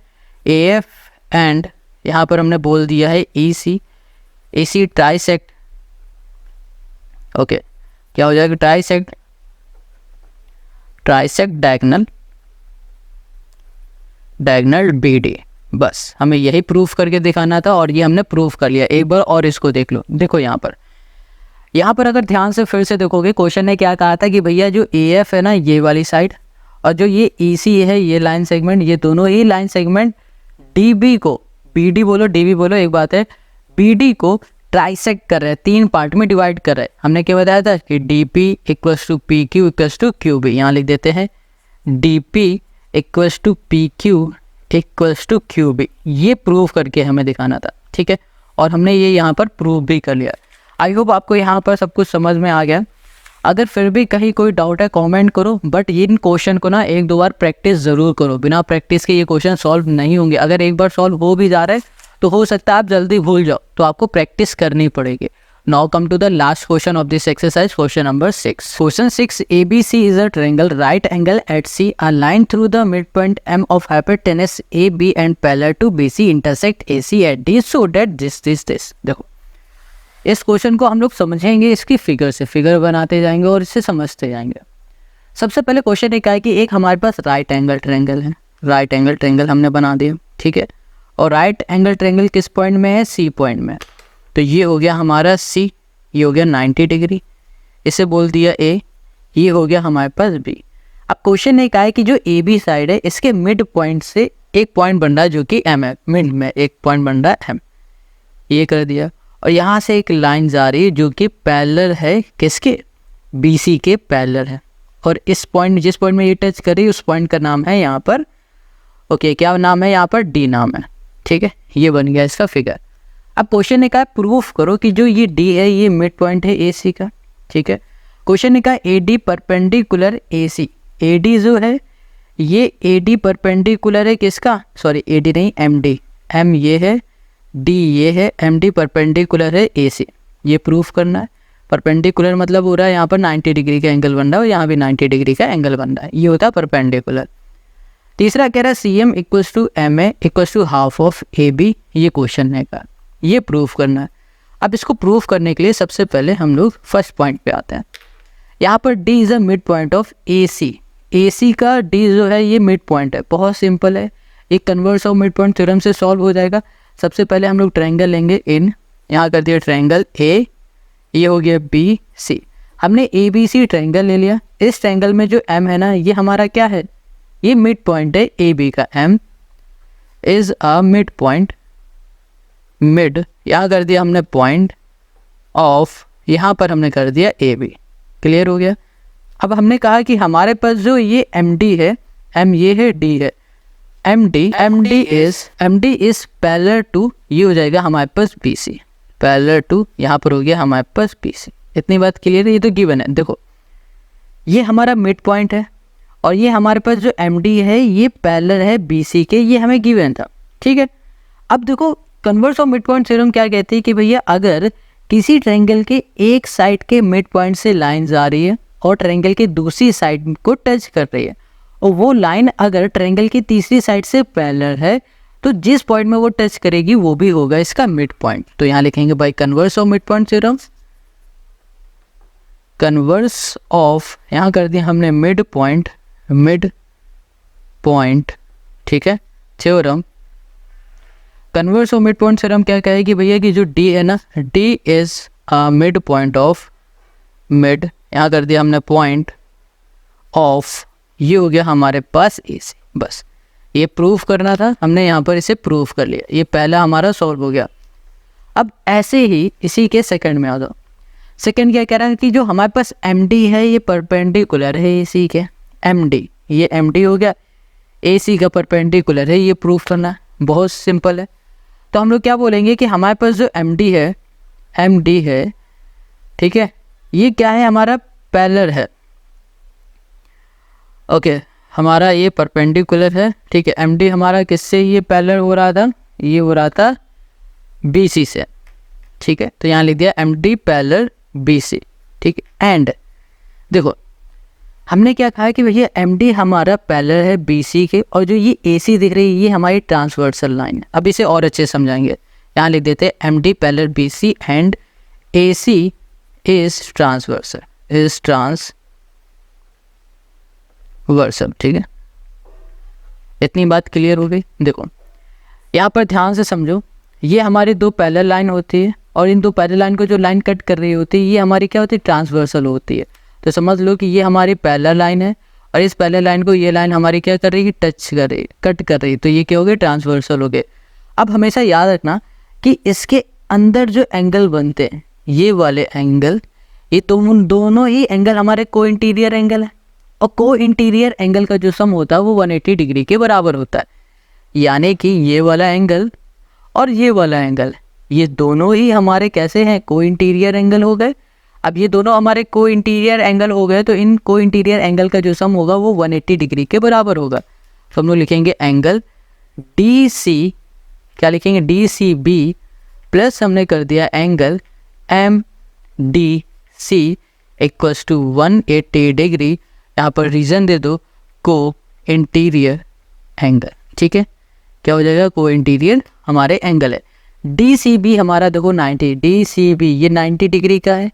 AF एंड यहाँ पर हमने बोल दिया है AC ट्राइसेक्ट, ओके, क्या हो जाएगा, ट्राइसेक्ट डायगोनल BD। बस हमें यही प्रूफ करके दिखाना था और ये हमने प्रूफ कर लिया। एक बार और इसको देख लो। देखो यहाँ पर अगर ध्यान से फिर से देखोगे, क्वेश्चन ने क्या कहा था कि भैया जो AF है ना ये वाली साइड और जो ये EC है ये लाइन सेगमेंट, ये दोनों ही लाइन सेगमेंट DB को, BD बोलो DB बोलो एक बात है, BD को ट्राइसेक्ट कर रहे हैं, 3 पार्ट में डिवाइड कर रहे हैं। हमने क्या बताया था कि DP equals to PQ equals to QB। यहाँ लिख देते हैं DP equals to PQ equals to QB। ये प्रूफ करके हमें दिखाना था, ठीक है, और हमने ये यहाँ पर प्रूफ भी कर लिया। आई होप आपको यहाँ पर सब कुछ समझ में आ गया। अगर फिर भी कहीं कोई डाउट है कमेंट करो, बट इन क्वेश्चन को ना 1-2 बार प्रैक्टिस ज़रूर करो। बिना प्रैक्टिस के ये क्वेश्चन सॉल्व नहीं होंगे। अगर एक बार सॉल्व हो भी जा रहा है तो हो सकता है आप जल्दी भूल जाओ, तो आपको प्रैक्टिस करनी पड़ेगी। Now come to the last question of this exercise, question number 6। Question 6, ABC is a triangle right angle at C, a line through the midpoint M of hypotenuse AB and parallel to BC intersect AC at D so that this। देखो इस question को हम लोग समझेंगे इसकी figure से, figure बनाते जाएंगे और इससे समझते जाएंगे। सबसे पहले क्वेश्चन एक है कि एक हमारे पास राइट एंगल ट्रायंगल है, राइट एंगल ट्रायंगल हमने बना दिया, ठीक है, और राइट एंगल ट्रायंगल किस पॉइंट में है, C पॉइंट में। तो ये हो गया हमारा C, ये हो गया 90 डिग्री, इसे बोल दिया A, ये हो गया हमारे पास B। अब क्वेश्चन एक है कि जो AB साइड है इसके मिड पॉइंट से एक पॉइंट बन रहा है जो कि M है, मिड में एक पॉइंट बन रहा है M, ये कर दिया। और यहाँ से एक लाइन जा रही है जो कि पैरेलल है किसके, BC के पैरेलल है, और इस पॉइंट जिस पॉइंट में ये टच कर रही है उस पॉइंट का नाम है यहाँ पर, ओके, क्या नाम है यहाँ पर, D नाम है, ठीक है। ये बन गया इसका फिगर। अब क्वेश्चन ने कहा प्रूफ करो कि जो ये D है ये मिड पॉइंट है AC का, ठीक है। क्वेश्चन ने कहा AD परपेंडिकुलर AC, AD जो है ये AD परपेंडिकुलर है किसका, सॉरी AD नहीं MD, M ये है, D ये है, MD परपेंडिकुलर है AC। ये प्रूफ करना है। परपेंडिकुलर मतलब हो रहा है यहाँ पर 90 डिग्री का एंगल बन रहा है और यहाँ भी 90 डिग्री का एंगल बन रहा है, ये होता है परपेंडिकुलर। तीसरा कह रहा है CM equals to MA equals to half of AB, ये क्वेश्चन है का, ये प्रूफ करना है। अब इसको प्रूफ करने के लिए सबसे पहले हम लोग फर्स्ट पॉइंट पे आते हैं। यहाँ पर D is a mid point of AC, AC का D जो है ये मिड पॉइंट है, बहुत सिंपल है, एक converse of mid point theorem से सॉल्व हो जाएगा। सबसे पहले हम लोग ट्रायंगल लेंगे इन, यहाँ कर दिया ट्रायंगल A, ये हो गया BC। हमने ABC ट्रायंगल ले लिया। इस ट्रायंगल में जो M है ना ये हमारा क्या है, ये मिड पॉइंट है AB का, M is a mid point, mid यहाँ कर दिया हमने पॉइंट ऑफ, यहाँ पर हमने कर दिया AB। क्लियर हो गया। अब हमने कहा कि हमारे पास जो ये MD है, M ये है, D है, MD इज पैरेलल टू, ये हो जाएगा हमारे पास BC, पैरेलल टू, यहाँ पर हो गया हमारे पास BC। इतनी बात क्लियर है, ये तो गिवन है। देखो ये हमारा मिड पॉइंट है और ये हमारे पास जो MD है ये पैरेलल है BC के, ये हमें गिवन था, ठीक है। अब देखो converse of mid point theorem क्या कहती है कि भैया अगर किसी ट्रायंगल के एक साइड के मिड पॉइंट से लाइन जा रही है और ट्रायंगल के दूसरी साइड को टच कर रही है और वो लाइन अगर ट्रायंगल की तीसरी साइड से पैरेलल है तो जिस पॉइंट में वो टच करेगी वो भी होगा इसका मिड पॉइंट। तो यहाँ लिखेंगे by converse of mid point theorem, converse of, यहाँ कर दिया हमने मिड पॉइंट, ठीक है, theorem. Converse of mid point theorem क्या कहेगी भैया कि जो डी है ना, D is mid point of mid, यहाँ कर दिया हमने पॉइंट ऑफ, ये हो गया हमारे पास ए सी। बस ये प्रूफ करना था, हमने यहाँ पर इसे प्रूफ कर लिया, ये पहला हमारा सॉल्व हो गया। अब ऐसे ही इसी के सेकंड में आ जाओ। सेकंड क्या कह रहा है कि जो हमारे पास एम डी है ये परपेंडिकुलर है ए सी के, एम डी, ये एम डी हो गया, ए सी का परपेंडिकुलर है, ये प्रूफ करना है, बहुत सिंपल है। तो हम लोग क्या बोलेंगे कि हमारे पास जो एम डी है, ठीक है, ये क्या है, हमारा पैरेलल है, ओके, हमारा ये परपेंडिकुलर है, ठीक है। एम डी हमारा किससे ये पैरेलल हो रहा था, ये हो रहा था बी सी से, ठीक है। तो यहाँ लिख दिया M D parallel B C, ठीक है। एंड देखो हमने क्या कहा कि भैया एम डी हमारा पैरेलल है बी सी के, और जो ये ए सी दिख रही है ये हमारी ट्रांसवर्सल लाइन है। अब इसे और अच्छे समझाएंगे, यहाँ लिख देते हैं M D parallel B C and A C is transversal, ठीक है। इतनी बात क्लियर हो गई। देखो यहाँ पर ध्यान से समझो, ये हमारी दो पैरेलल लाइन होती है और इन दो पैरेलल लाइन को जो लाइन कट कर रही होती है ये हमारी क्या होती है, ट्रांसवर्सल होती है। तो समझ लो कि ये हमारी पैरेलल लाइन है और इस पैरेलल लाइन को ये लाइन हमारी क्या कर रही है, टच कर रही है, कट कर रही है, तो ये क्या हो गए, ट्रांसवर्सल हो गए। अब हमेशा याद रखना कि इसके अंदर जो एंगल बनते हैं ये वाले एंगल, ये तो उन दोनों ही एंगल हमारे को इंटीरियर एंगल है, और को इंटीरियर एंगल का जो सम होता है वो 180 डिग्री के बराबर होता है। यानी कि ये वाला एंगल और ये वाला एंगल, ये दोनों ही हमारे कैसे हैं, को इंटीरियर एंगल हो गए। अब ये दोनों हमारे को इंटीरियर एंगल हो गए तो इन को इंटीरियर एंगल का जो सम होगा वो 180 डिग्री के बराबर होगा। तो हम लोग लिखेंगे एंगल डी सी, क्या लिखेंगे, डी सी बी प्लस हमने कर दिया angle M D C equals to 180 degree, यहाँ पर रीजन दे दो को इंटीरियर एंगल, ठीक है। क्या हो जाएगा, को इंटीरियर हमारे एंगल है। डी सी बी हमारा देखो 90, डी सी बी ये 90 डिग्री का है,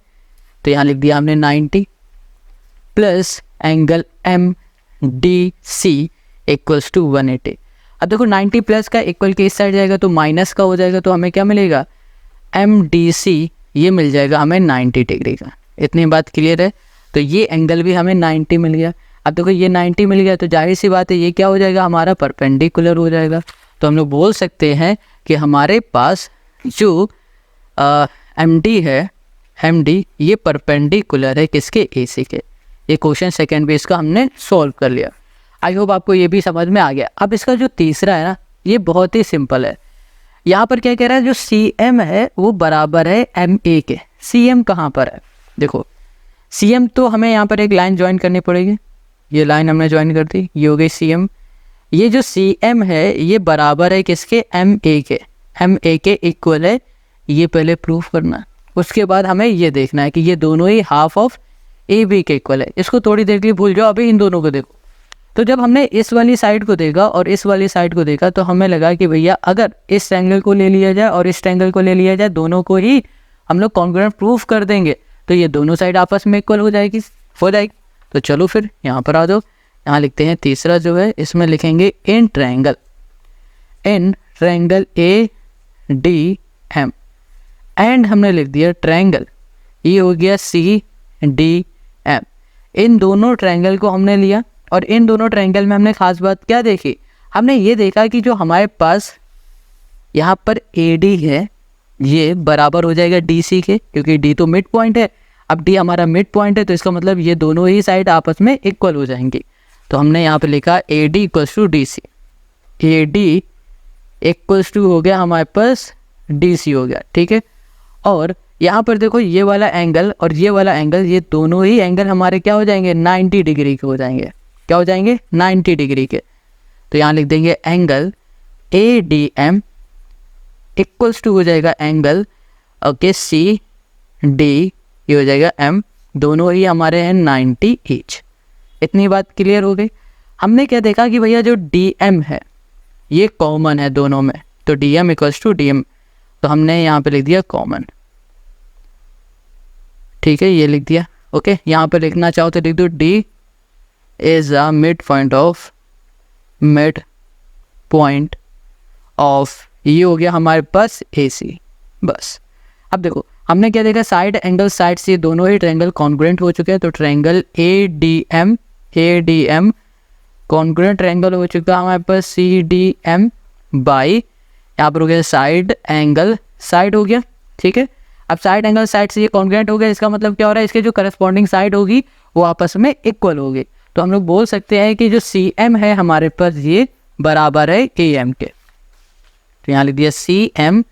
तो यहाँ लिख दिया हमने 90 plus angle M D C equals to 180। अब देखो 90 प्लस का इक्वल के इस साइड जाएगा तो माइनस का हो जाएगा, तो हमें क्या मिलेगा, एम डी सी, ये मिल जाएगा हमें 90 डिग्री का। इतनी बात क्लियर है। तो ये एंगल भी हमें 90 मिल गया। अब देखो ये 90 मिल गया तो जाहिर सी बात है ये क्या हो जाएगा, हमारा परपेंडिकुलर हो जाएगा। तो हम लोग बोल सकते हैं कि हमारे पास जो एम डी है, एम डी ये परपेंडिकुलर है किसके, ए सी के। ये क्वेश्चन सेकेंड बेस का हमने सॉल्व कर लिया। आई होप आपको ये भी समझ में आ गया। अब इसका जो तीसरा है ना, ये बहुत ही सिंपल है। यहाँ पर क्या कह रहा है, जो सी एम है वो बराबर है एम ए के। सी एम कहाँ पर है, देखो सी एम तो हमें यहाँ पर एक लाइन ज्वाइन करनी पड़ेगी, ये लाइन हमने ज्वाइन कर दी, ये हो गई सी एम। ये जो सी एम है ये बराबर है किसके, एम ए के, एम ए के इक्वल है, ये पहले प्रूफ करना है। उसके बाद हमें ये देखना है कि ये दोनों ही हाफ ऑफ ए बी के इक्वल है। इसको थोड़ी देर के लिए भूल जाओ, अभी इन दोनों को देखो। तो जब हमने इस वाली साइड को देखा और इस वाली साइड को देखा तो हमें लगा कि भैया अगर इस एंगल को ले लिया जाए और इस एंगल को ले लिया जाए, दोनों को ही हम लोग कॉन्ग्रुएंट प्रूफ कर देंगे तो ये दोनों साइड आपस में इक्वल हो जाएगी। तो चलो फिर यहाँ पर आ जाओ, यहाँ लिखते हैं तीसरा जो है, इसमें लिखेंगे in triangle A D M, and हमने लिख दिया ट्रायंगल, ये हो गया सी डी एम। इन दोनों ट्रायंगल को हमने लिया और इन दोनों ट्रायंगल में हमने खास बात क्या देखी, हमने ये देखा कि जो हमारे पास यहाँ पर ए डी है ये बराबर हो जाएगा डी सी के, क्योंकि डी तो मिड पॉइंट है। अब डी हमारा मिड पॉइंट है तो इसका मतलब ये दोनों ही साइड आपस में इक्वल हो जाएंगी। तो हमने यहाँ पे लिखा A D equals to D C, A D equals to हो गया हमारे पास डी सी हो गया, ठीक है। और यहाँ पर देखो ये वाला एंगल और ये वाला एंगल, ये दोनों ही एंगल हमारे क्या हो जाएंगे, 90 डिग्री के हो जाएंगे। क्या हो जाएंगे, 90 डिग्री के। तो यहाँ लिख देंगे angle A D M equals to हो जाएगा एंगल ओके सी डी, ये हो जाएगा एम, दोनों ही हमारे हैं 90 ईच। इतनी बात क्लियर हो गई। हमने क्या देखा कि भैया जो डी एम है ये कॉमन है दोनों में, तो D M equals to D M, तो हमने यहाँ पे लिख दिया कॉमन, ठीक है, ये लिख दिया। ओके, यहाँ पे लिखना चाहो तो लिख दो D is a mid point of, ये हो गया हमारे पास ए सी। बस अब देखो हमने क्या देखा, साइड एंगल साइड से दोनों ही ट्रायंगल कॉन्ग्रुएंट हो चुके हैं, तो triangle A D M congruent triangle हो चुका है हमारे पास सी डी एम बाई, यहाँ पर हो गया साइड एंगल साइड हो गया, ठीक है। अब साइड एंगल साइड से ये कॉन्ग्रुएंट हो गया, इसका मतलब क्या हो रहा है, इसके जो करस्पॉन्डिंग साइड होगी वो आपस में इक्वल होगी, तो हम लोग बोल सकते हैं कि जो सी एम है हमारे पास ये बराबर है ए एम के, तो यहाँ लिख दिया सी एम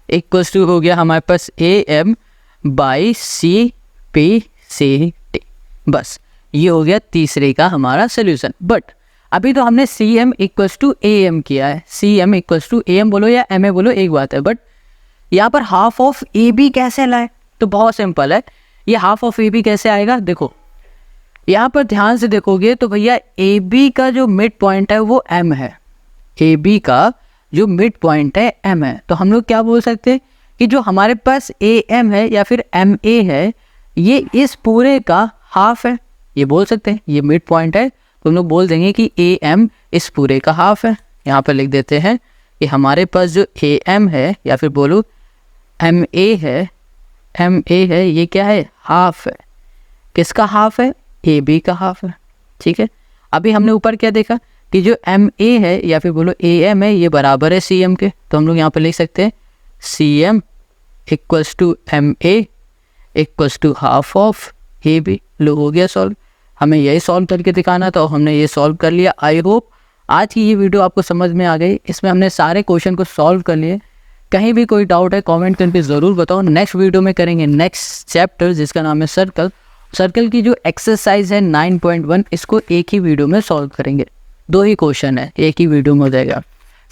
इक्वल्स टू हो गया हमारे पास A M by C P C T. बस ये हो गया तीसरे का हमारा सोल्यूशन। बट अभी तो हमने C M equals to A M किया है, C M equals to A M बोलो या एम ए बोलो एक बात है, बट यहाँ पर हाफ ऑफ ए बी कैसे लाए, तो बहुत सिंपल है, ये हाफ ऑफ ए बी कैसे आएगा, देखो यहाँ पर ध्यान से देखोगे तो भैया ए बी का जो मिड पॉइंट है वो एम है, ए बी का जो मिड पॉइंट है एम है, तो हम लोग क्या बोल सकते हैं कि जो हमारे पास ए एम है या फिर एम ए है ये इस पूरे का हाफ है, ये बोल सकते हैं, ये मिड पॉइंट है तो हम लोग बोल देंगे कि ए एम इस पूरे का हाफ है। यहाँ पर लिख देते हैं कि हमारे पास जो ए एम है या फिर बोलो एम ए है ये क्या है, हाफ है, किसका हाफ है, ए बी का हाफ है, ठीक है। अभी हमने ऊपर क्या देखा कि जो एम ए है या फिर बोलो ए एम है ये बराबर है सी एम के, तो हम लोग यहाँ पर लिख सकते हैं C M equals to M A equals to half of A B. लो हो गया सॉल्व, हमें यही सॉल्व करके दिखाना था और हमने ये सॉल्व कर लिया। आई होप आज की ये वीडियो आपको समझ में आ गई, इसमें हमने सारे क्वेश्चन को सॉल्व कर लिए। कहीं भी कोई डाउट है कमेंट करके ज़रूर बताओ। नेक्स्ट वीडियो में करेंगे नेक्स्ट चैप्टर जिसका नाम है सर्कल की जो एक्सरसाइज है 9.1 इसको एक ही वीडियो में सॉल्व करेंगे, 2 ही क्वेश्चन है एक ही वीडियो में हो जाएगा।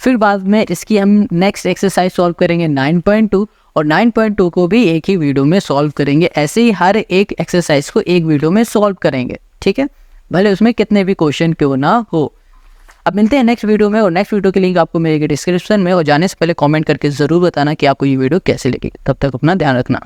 फिर बाद में इसकी हम नेक्स्ट एक्सरसाइज सॉल्व करेंगे 9.2 और 9.2 को भी एक ही वीडियो में सॉल्व करेंगे। ऐसे ही हर एक एक्सरसाइज को एक वीडियो में सॉल्व करेंगे, ठीक है, भले उसमें कितने भी क्वेश्चन क्यों ना हो। अब मिलते हैं नेक्स्ट वीडियो में और नेक्स्ट वीडियो की लिंक आपको मिलेगी डिस्क्रिप्शन में, और जाने से पहले कमेंट करके ज़रूर बताना कि आपको ये वीडियो कैसे लगी। तब तक अपना ध्यान रखना।